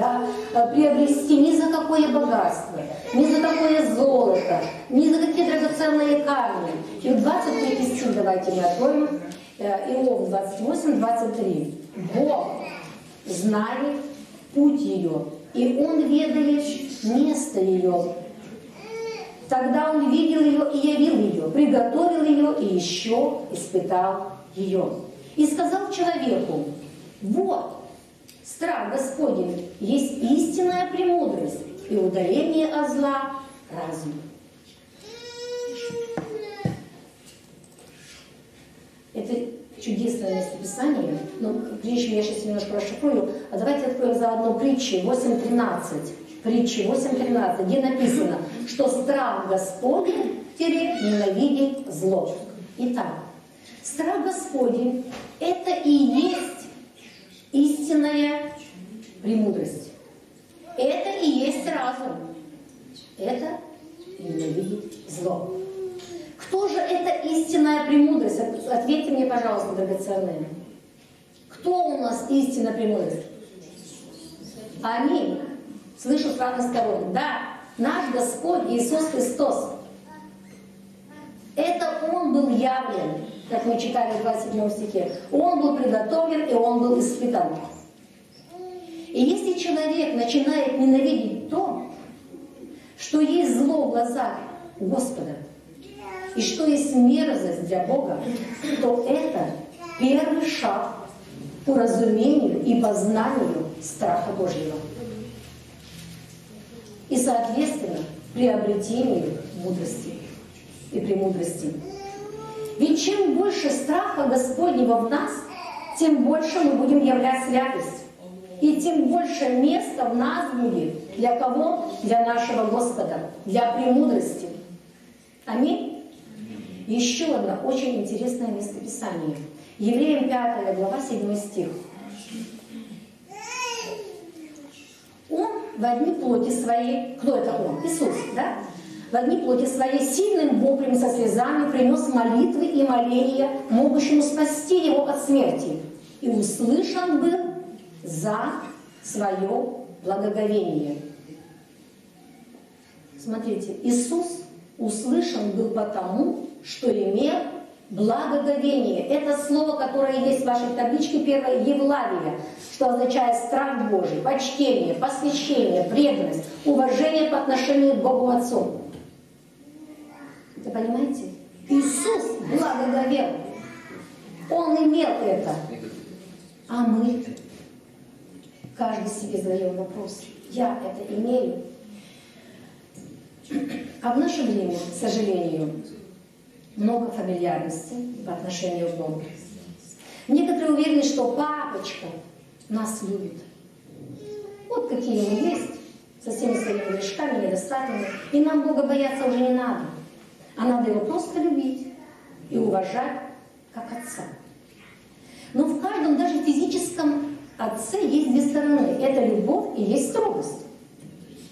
приобрести ни за какое богатство, ни за какое золото, ни за какие драгоценные камни. И в 23 стих давайте мы откроем. Иов 28, 23. Бог знает путь ее, и Он ведает место ее. Тогда Он видел ее и явил ее, приготовил ее и еще испытал ее. И сказал человеку: вот, страх Господень есть истинная премудрость и удаление от зла разум. Это чудесное местописание, но прежде чем я сейчас немножко расшифрую, а давайте откроем заодно притчи 8.13. Притчи 8.13, где написано, что страх Господень ненавидит зло. Итак, страх Господень – это и есть истинная премудрость. Это и есть разум. Это ненавидит зло. Кто же эта истинная премудрость? Ответьте мне, пожалуйста, драгоценные. Кто у нас истинная премудрость? Аминь. Слышу с разных сторон. Да, наш Господь Иисус Христос. Это Он был явлен, как мы читали в 27 стихе. Он был приготовлен, и Он был испытан. И если человек начинает ненавидеть то, что есть зло в глазах Господа, и что есть мерзость для Бога, то это первый шаг к уразумению и познанию страха Божьего. И, соответственно, приобретению мудрости и премудрости. Ведь чем больше страха Господнего в нас, тем больше мы будем являть святость. И тем больше места в нас будет. Для кого? Для нашего Господа, для премудрости. Аминь? Еще одно очень интересное местописание. Евреям 5 глава, 7 стих. Он в одни плоти своей, кто это Он? Иисус, да? В одни плоти своей сильным воплем со слезами принес молитвы и моления, могущему спасти его от смерти. И услышан был за свое благоговение. Смотрите, Иисус услышан был потому, что имел благоговение. Это слово, которое есть в вашей табличке, первое, Евлавия, что означает страх Божий, почтение, посвящение, преданность, уважение по отношению к Богу Отцу. Вы понимаете? Иисус благоговел. Он имел это. А мы? Каждый себе задаем вопрос. Я это имею? А в наше время, к сожалению, много фамильярности по отношению к Богу. Некоторые уверены, что папочка нас любит. Вот какие мы есть, со всеми своими грешками, недостатками. И нам Бога бояться уже не надо. А надо Его просто любить и уважать как Отца. Но в каждом, даже физическом Отце есть две стороны. Это любовь и есть строгость.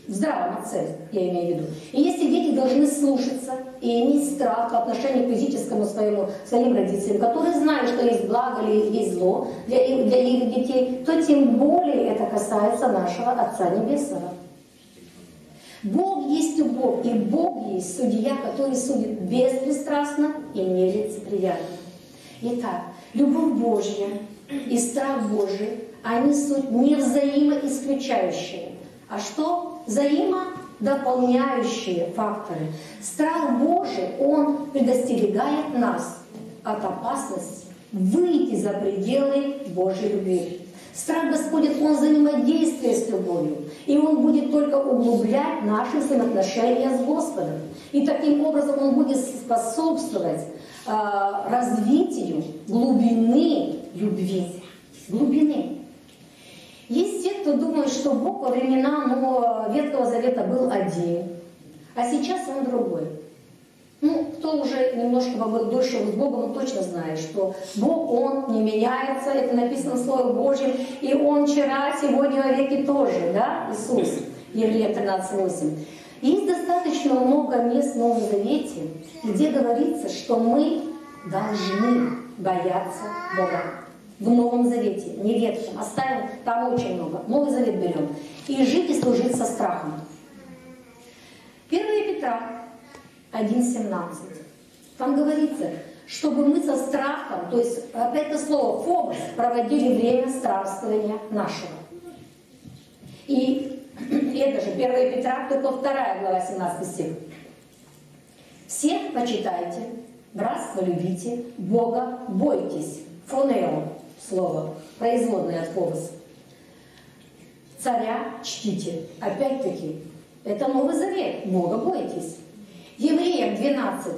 В здравом Отце, я имею в виду. И если дети должны слушаться и иметь страх по отношению к физическому своим родителям, которые знают, что есть благо или есть зло для их детей, то тем более это касается нашего Отца Небесного. Бог есть любовь, и Бог есть судья, который судит беспристрастно и нелицеприятно. Итак, любовь Божья и страх Божий, они суть не взаимоисключающие, а что? Взаимодополняющие факторы. Страх Божий, он предостерегает нас от опасности выйти за пределы Божьей любви. Страх Господень, он взаимодействует с любовью, и он будет только углублять наши взаимоотношения с Господом. И таким образом он будет способствовать развитию глубины любви. Глубины. Есть те, кто думает, что Бог во времена Ветхого Завета был один, а сейчас он другой. Кто уже немножко побыл дольше с Богом, он точно знает, что Бог, Он не меняется, это написано в Слове Божьем, и Он вчера, сегодня, во веки тоже, да, Иисус, Еврея 13:8. Есть достаточно много мест в Новом Завете, где говорится, что мы должны бояться Бога. В Новом Завете, не Ветхом, оставим там очень много. Новый Завет берем. И жить и служить со страхом. 1 Петра 1:17. Там говорится, чтобы мы со страхом, то есть опять это слово «фобос», проводили время странствования нашего. И это же 1 Петра, только 2 глава, 17 стих. «Всех почитайте, братство любите, Бога бойтесь». Фонео слово, производное от «фобос». «Царя чтите». Опять-таки, это Новый Завет, Бога бойтесь. Евреям 12,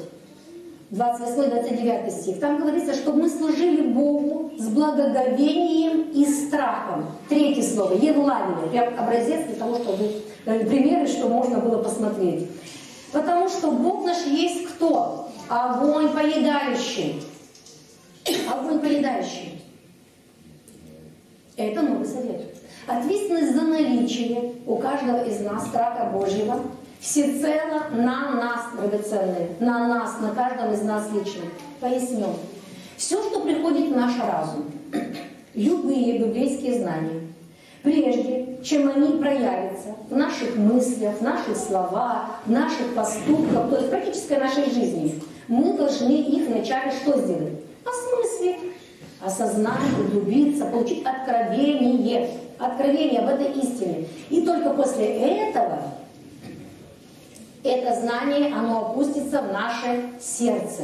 28-29 стих. Там говорится, что мы служили Богу с благоговением и страхом. Третье слово, Евлавие. Прям образец для того, чтобы примеры, что можно было посмотреть. Потому что Бог наш есть кто? Огонь поедающий. Огонь поедающий. Это Новый Завет. Ответственность за наличие у каждого из нас страха Божьего всецело на нас, драгоценные, на нас, на каждом из нас лично. Поясню. Все, что приходит в наш разум, любые библейские знания, прежде чем они проявятся в наших мыслях, в наших словах, в наших поступках, то есть в практической нашей жизни, мы должны их вначале что сделать? Осмыслить, осознать, углубиться, получить откровение об этой истине. И только после этого это знание, оно опустится в наше сердце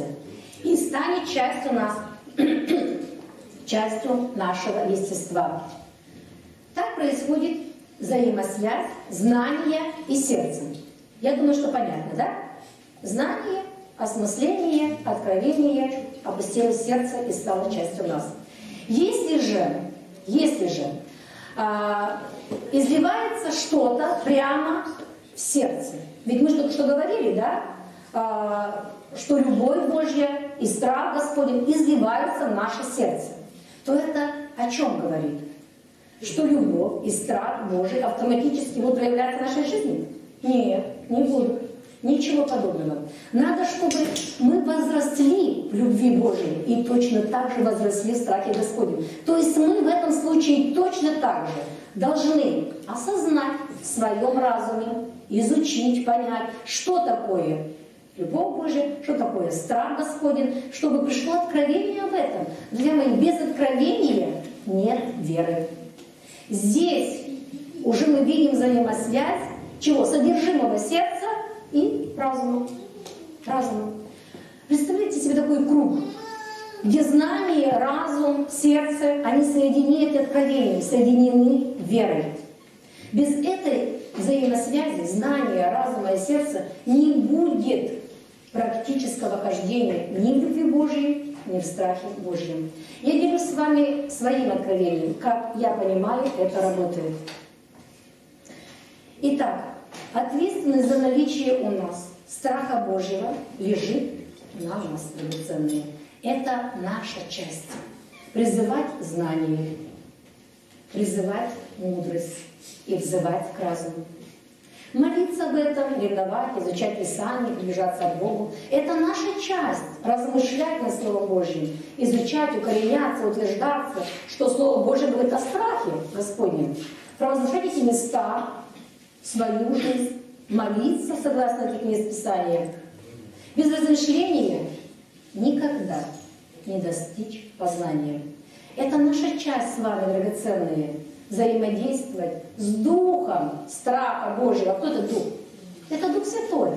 и станет частью нас, частью нашего естества. Так происходит взаимосвязь знания и сердца. Я думаю, что понятно, да? Знание, осмысление, откровение опустилось в сердце и стало частью нас. Если же изливается что-то прямо в сердце, ведь мы только что говорили, да, что любовь Божья и страх Господень изливаются в наше сердце, то это о чем говорит? Что любовь и страх Божий автоматически будут проявляться в нашей жизни? Нет, не будут. Ничего подобного. Надо, чтобы мы возросли в любви Божией и точно так же возросли в страхе Господнем. То есть мы в этом случае точно так же должны осознать в своем разуме, изучить, понять, что такое любовь Божия, что такое страх Господень, чтобы пришло откровение об этом. Друзья мои, без откровения нет веры. Здесь уже мы видим взаимосвязь чего? Содержимого сердца и разума. Представляете себе такой круг, где знание, разум, сердце, они соединены откровением, соединены верой. Без этой взаимосвязи, знания, разума и сердца не будет практического хождения ни в любви Божьей, ни в страхе Божьем. Я делюсь с вами своим откровением, как я понимаю, это работает. Итак, ответственность за наличие у нас страха Божьего лежит на нас, драгоценные. Это наша часть. Призывать знание, призывать мудрость и взывать к разуму. Молиться об этом, ревновать, изучать Писание, приближаться к Богу. Это наша часть. Размышлять над Словом Божьим, изучать, укореняться, утверждаться, что Слово Божье говорит о страхе Господнем. Провозглашать эти места в свою жизнь, молиться согласно этих мест Писания. Без размышления никогда не достичь познания. Это наша часть с вами, драгоценные, взаимодействовать с Духом страха Божьего. Кто это Дух? Это Дух Святой.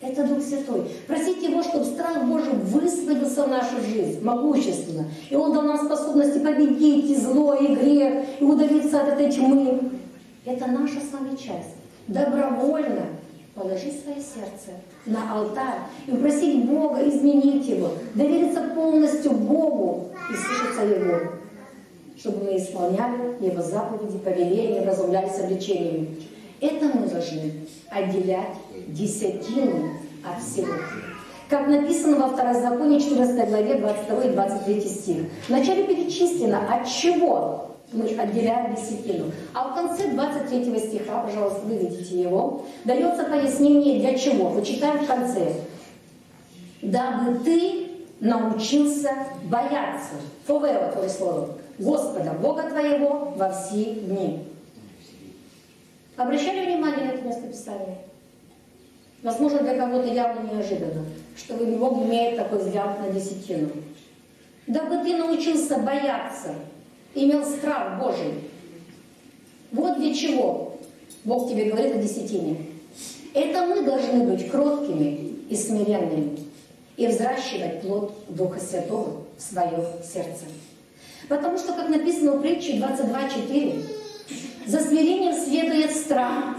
Это Дух Святой. Просите Его, чтобы страх Божий высвободился в нашу жизнь могущественно. И Он дал нам способности победить и зло, и грех, и удалиться от этой тьмы. Это наша с вами часть. Добровольно положить свое сердце на алтарь и попросить Бога изменить его, довериться полностью Богу и слушаться Его, чтобы мы исполняли Его заповеди, повеления, вразумлялись обличениями. Это мы должны отделять десятину от всего. Как написано во Второзаконии 14 главе 22 и 23 стих. Вначале перечислено, от чего мы отделяем десятину. А в конце 23 стиха, пожалуйста, выведите его, дается пояснение для чего. Мы читаем в конце. «Дабы ты научился бояться». Фовео, твое слово. Господа, Бога твоего во все дни. Обращали внимание на это местописание? Возможно, для кого-то явно неожиданно, что Бог имеет такой взгляд на десятину. Дабы ты научился бояться, имел страх Божий. Вот для чего Бог тебе говорит о десятине. Это мы должны быть кроткими и смиренными и взращивать плод Духа Святого в свое сердце. Потому что, как написано в притче 22:4, за смирением следует страх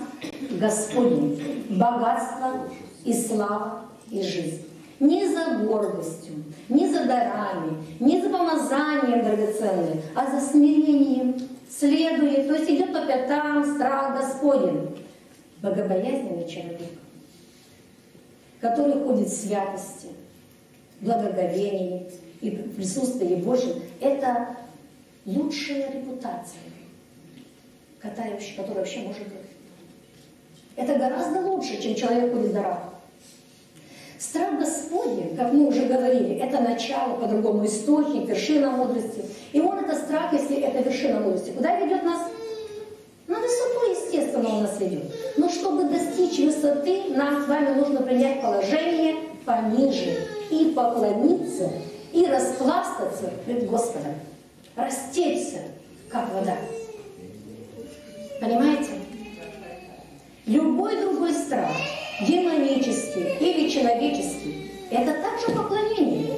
Господень, богатство и слава и жизнь. Не за гордостью, не за дарами, не за помазанием драгоценным, а за смирением следует, то есть идет по пятам страх Господень. Богобоязненный человек, который ходит в святости, благоговении и присутствии Божьем, это лучшая репутация, которая вообще может быть. Это гораздо лучше, чем человек ходит в дарах. Страх Господень, как мы уже говорили, это начало, по-другому источник, вершина мудрости. И он это страх, если это вершина мудрости. Куда ведет нас? На высоту, естественно, он нас ведет. Но чтобы достичь высоты, нам с вами нужно принять положение пониже и поклониться, и распластаться пред Господом. Растечься, как вода. Понимаете? Любой другой страх, демонический или человеческий, это также поклонение.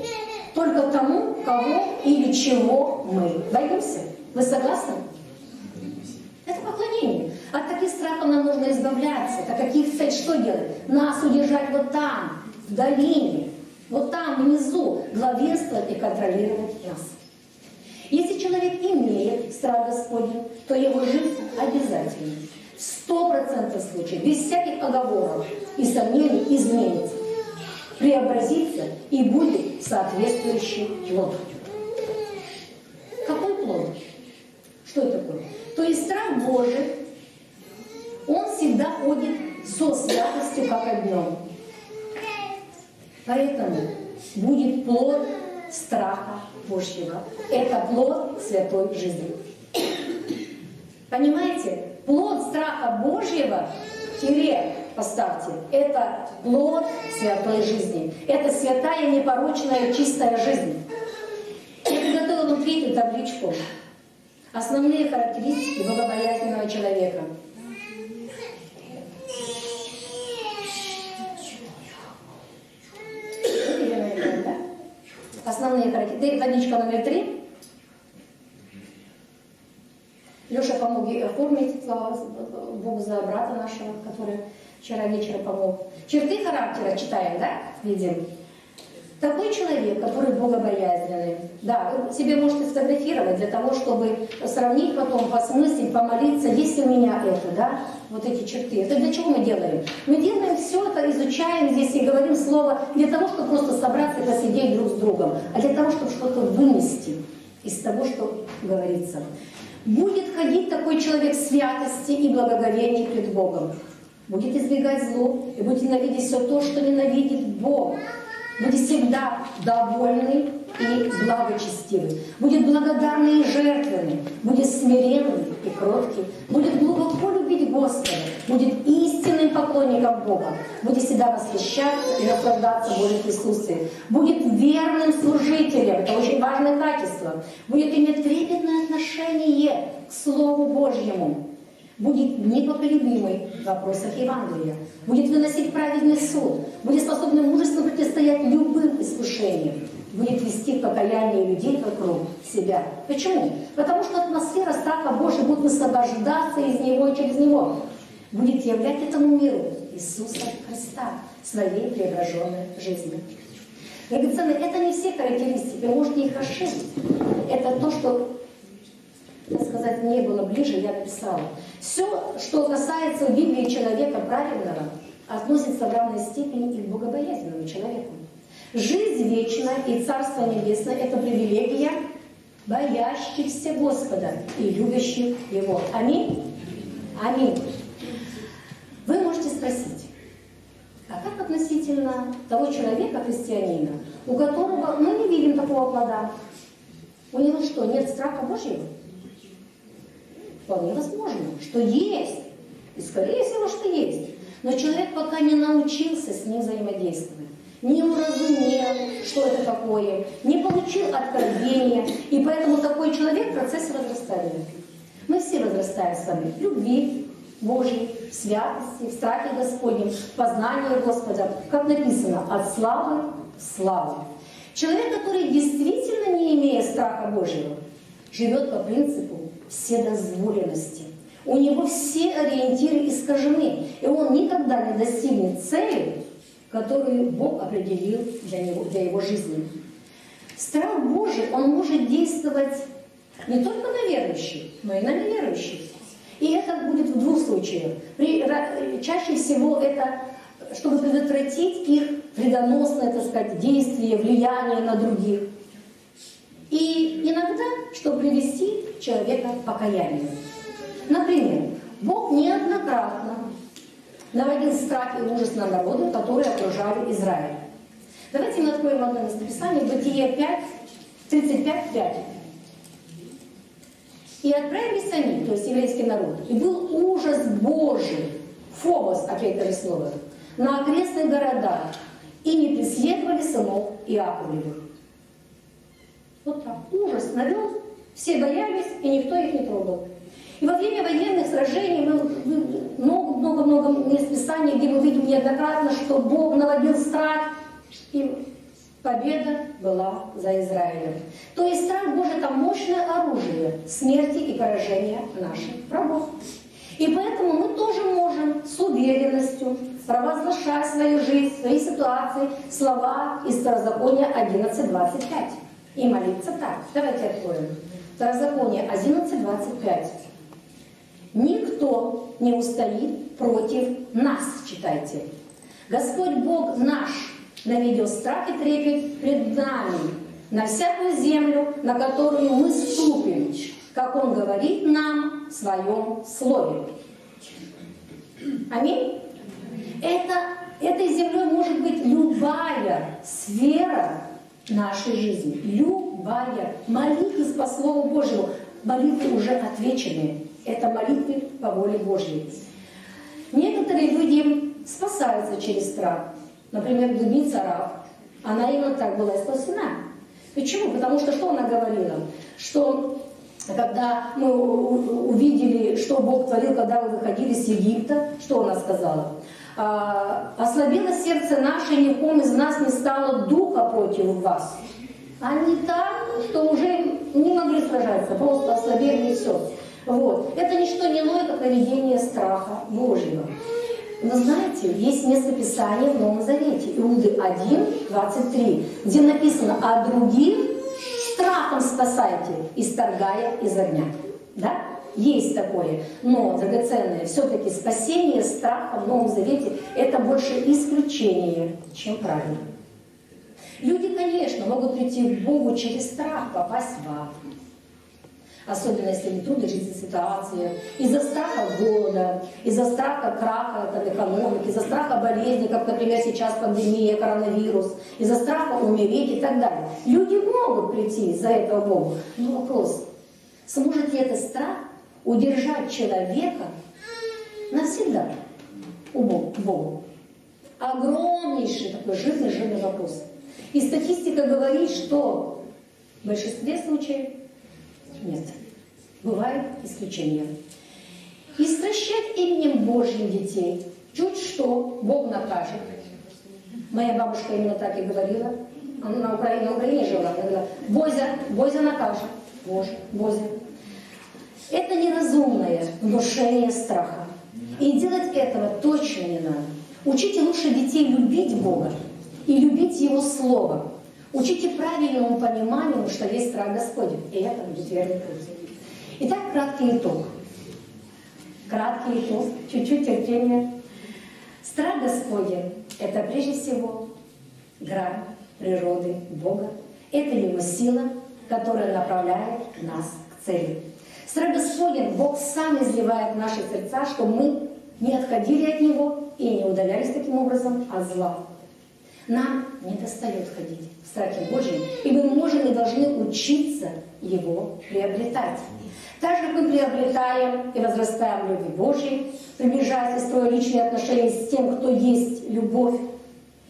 Только тому, кого или чего мы боимся. Вы согласны? Это поклонение. От таких страхов нам нужно избавляться. От каких цель что делать? Нас удержать вот там, в долине, вот там внизу, главенствовать и контролировать нас. Если человек имеет страх Господень, то его жизнь обязательно, 100% случаев, без всяких оговоров и сомнений изменится, преобразится и будет соответствующий плод. Какой плод? Что это такое? То есть страх Божий, он всегда ходит со святостью, как огнем. Поэтому будет плод страха Божьего. Это плод святой жизни. Понимаете? Плод страха Божьего, тире поставьте, это плод святой жизни. Это святая, непорочная, чистая жизнь. Я приготовила вам третью табличку. Основные характеристики богобоязненного человека. Основные характеристики. Табличка номер 3. Леша помог оформить, слава Богу за брата нашего, который вчера вечером помог. Черты характера читаем, да? Видим. Такой человек, который богобоязненный. Да, вы себе можете сфотографировать для того, чтобы сравнить потом, посмыслить, помолиться, есть ли у меня это, да? Вот эти черты. Это для чего мы делаем? Мы делаем все это, изучаем здесь и говорим слово для того, чтобы просто собраться и посидеть друг с другом, а для того, чтобы что-то вынести из того, что говорится. Будет ходить такой человек в святости и благоговении пред Богом. Будет избегать зло и будет ненавидеть все то, что ненавидит Бог. Будет всегда довольный и благочестивый. Будет благодарный и жертвенный. Будет смиренный и кроткий. Будет глубоко любить Господа. Будет истинным поклонником Бога, будет всегда восхищаться и наслаждаться Божьим присутствием, будет верным служителем, это очень важное качество, будет иметь трепетное отношение к Слову Божьему, будет непоколебимый в вопросах Евангелия, будет выносить праведный суд, будет способен мужественно противостоять любым искушениям, будет вести к покаянию людей вокруг себя. Почему? Потому что атмосфера страха Божьего будет высвобождаться из него и через него. Будет являть этому миру Иисуса Христа своей преображенной жизнью. Драгоценные, это не все характеристики, вы можете их расширить. Это то, что, так сказать, не было ближе, я написала. Все, что касается в Библии человека праведного, относится в равной степени и к богобоязненному человеку. Жизнь вечная и Царство Небесное – это привилегия боящихся Господа и любящих Его. Аминь? Аминь. Вы можете спросить, а как относительно того человека, христианина, у которого мы не видим такого плода? У него что, нет страха Божьего? Вполне возможно, что есть. И скорее всего, что есть. Но человек пока не научился с ним взаимодействовать. Не уразумел, что это такое, не получил откровения, и поэтому такой человек в процессе возрастания. Мы все возрастаем с вами в любви Божьей, в святости, в страхе Господнем, в познании Господа, как написано, от славы в славу. Человек, который действительно не имея страха Божьего, живет по принципу вседозволенности. У него все ориентиры искажены, и он никогда не достигнет цели, которую Бог определил для его жизни. Страх Божий, он может действовать не только на верующих, но и на неверующих. И это будет в двух случаях. Чаще всего это, чтобы предотвратить их вредоносное, так сказать, действие, влияние на других. И иногда, чтобы привести человека к покаянию. Например, Бог неоднократно наводил страх и ужас на народы, которые окружали Израиль. Давайте мы откроем одно местописание, Бытие 5, 35:5. «И отправились они, то есть еврейский народ, и был ужас Божий, Фобос, опять же слово, на окрестных городах, и не преследовали сынов Иаковлевых». Вот так, ужас навел, все боялись, и никто их не трогал. И во время военных сражений много-много мест Писания, где мы видим неоднократно, что Бог наводил страх, и победа была за Израилем. То есть страх Божий – это мощное оружие смерти и поражения наших врагов. И поэтому мы тоже можем с уверенностью, провозглашая свою жизнь, свои ситуации, слова из Второзакония 11:25 и молиться так. Давайте откроем. Второзаконие 11:25. «Никто не устоит против нас», читайте. «Господь Бог наш наведет страх и трепет пред нами на всякую землю, на которую мы ступим, как Он говорит нам в Своем Слове». Аминь? Этой землей может быть любая сфера нашей жизни. Любая. Молитвы по Слову Божьему. Молитвы уже отвеченные. Это молитвы по воле Божьей. Некоторые люди спасаются через страх. Например, блудница Рав. Она именно так была и спасена. Почему? Потому что она говорила? Что когда мы увидели, что Бог творил, когда вы выходили из Египта, что она сказала? «Ослабело сердце наше, и никому из нас не стало духа против вас». Они так, что уже не могли сражаться, просто ослабели и все. Вот. Это ничто не иное, как наведение страха Божьего. Но знаете, есть место Писания в Новом Завете, Иуды 1:23, где написано: «А других страхом спасайте, исторгая из огня». Да? Есть такое. Но, драгоценное, все-таки спасение страха в Новом Завете – это больше исключение, чем правило. Люди, конечно, могут прийти к Богу через страх, попасть в ад. Особенно если не трудная жизненная ситуация, из-за страха голода, из-за страха краха экономики, из-за страха болезни, как, например, сейчас пандемия, коронавирус, из-за страха умереть и так далее. Люди могут прийти из-за этого к Богу. Но вопрос, сможет ли этот страх удержать человека навсегда? Богу. Огромнейший такой жирный вопрос. И статистика говорит, что в большинстве случаев нет. Бывают исключения. Истращать именем Божьим детей. Чуть что Бог накажет. Моя бабушка именно так и говорила. Она на Украине жила. Она говорила: Бозя накажет. Бозя. Это неразумное внушение страха. И делать этого точно не надо. Учите лучше детей любить Бога и любить Его Слово. Учите правильному пониманию, что есть страх Господень. И это будет верный путь. Итак, краткий итог. Чуть-чуть терпения. Страх Господень – это прежде всего грань природы Бога. Это Его сила, которая направляет нас к цели. Страх Господень Бог сам изливает в наши сердца, чтобы мы не отходили от Него и не удалялись таким образом от зла. Нам не достает ходить в страхе Божьем, и мы можем и должны учиться Его приобретать. Так же, как мы приобретаем и возрастаем в любви Божьей, приближаясь и строя личные отношения с тем, кто есть любовь,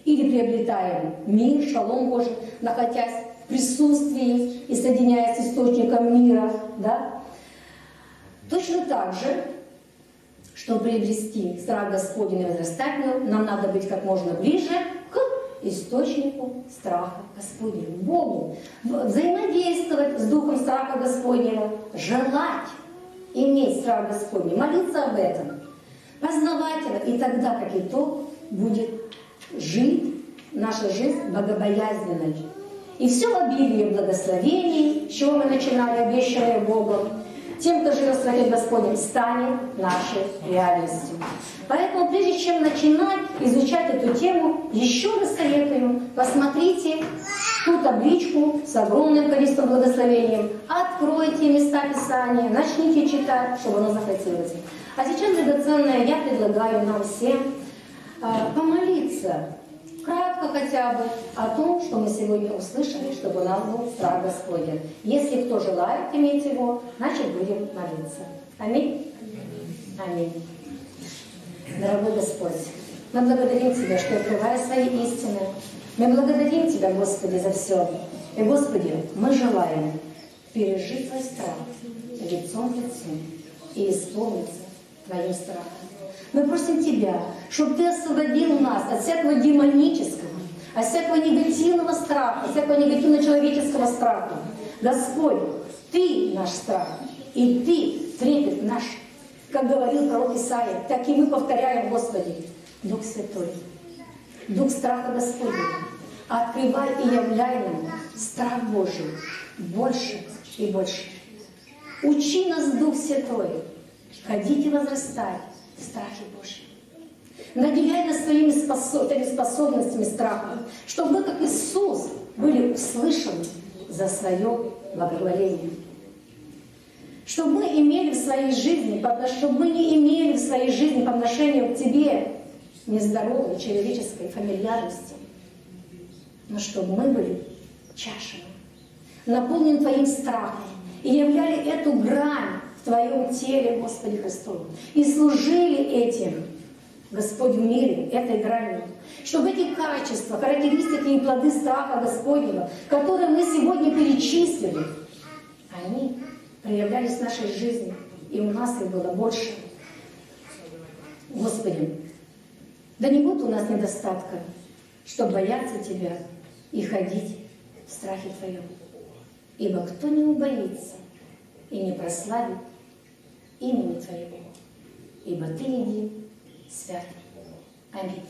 или приобретаем мир, шалом Божий, находясь в присутствии и соединяясь с источником мира, да? Точно так же, чтобы приобрести страх Господень и возрастать в нем, нам надо быть как можно ближе к источнику страха Господнего, Богу. Взаимодействовать с духом страха Господнего, желать иметь страх Господний, молиться об этом, познавать его, и тогда, как итог, будет жить наша жизнь богобоязненной. И все в обилии благословений, с чего мы начинали, обещанное Богом, тем, кто живет в страхе Господнем, станет нашей реальностью. Поэтому, прежде чем начинать изучать эту тему, еще раз советую, посмотрите ту табличку с огромным количеством благословений, откройте места Писания, начните читать, чтобы оно захватилось. А сейчас, драгоценное, я предлагаю нам всем помолиться, кратко хотя бы, о том, что мы сегодня услышали, чтобы у нас был страх Господень. Если кто желает иметь его, значит будем молиться. Аминь. Аминь. Дорогой Господь, мы благодарим Тебя, что открывая свои истины. Мы благодарим Тебя, Господи, за все. И, Господи, мы желаем пережить Твой страх лицом к лицу и исполниться Твоим страхом. Мы просим Тебя, чтобы Ты освободил нас от всякого демонического, от всякого негативного страха, от всякого негативно-человеческого страха. Господь, Ты наш страх, и Ты трепет наш. Как говорил пророк Исаия, так и мы повторяем, Господи, Дух Святой, Дух страха Господня, открывай и являй нам страх Божий больше и больше. Учи нас, Дух Святой, ходить и возрастать в страхе Божьем. Наделяй нас своими способностями страха, чтобы мы, как Иисус, были услышаны за свое благоволение. Чтобы мы имели в своей жизни, чтобы мы не имели в своей жизни по отношению к Тебе нездоровой человеческой фамильярности, но чтобы мы были чашами, наполнены Твоим страхом и являли эту грань в Твоем теле, Господи Христу, и служили этим, Господь, в мире, этой гранью. Чтобы эти качества, характеристики и плоды страха Господнего, которые мы сегодня перечислили, они проявлялись в нашей жизни, и у нас их было больше. Господи, да не будет у нас недостатка, чтобы бояться Тебя и ходить в страхе Твоем. Ибо кто не убоится и не прославит имени Твоего, ибо Ты един свят. Аминь.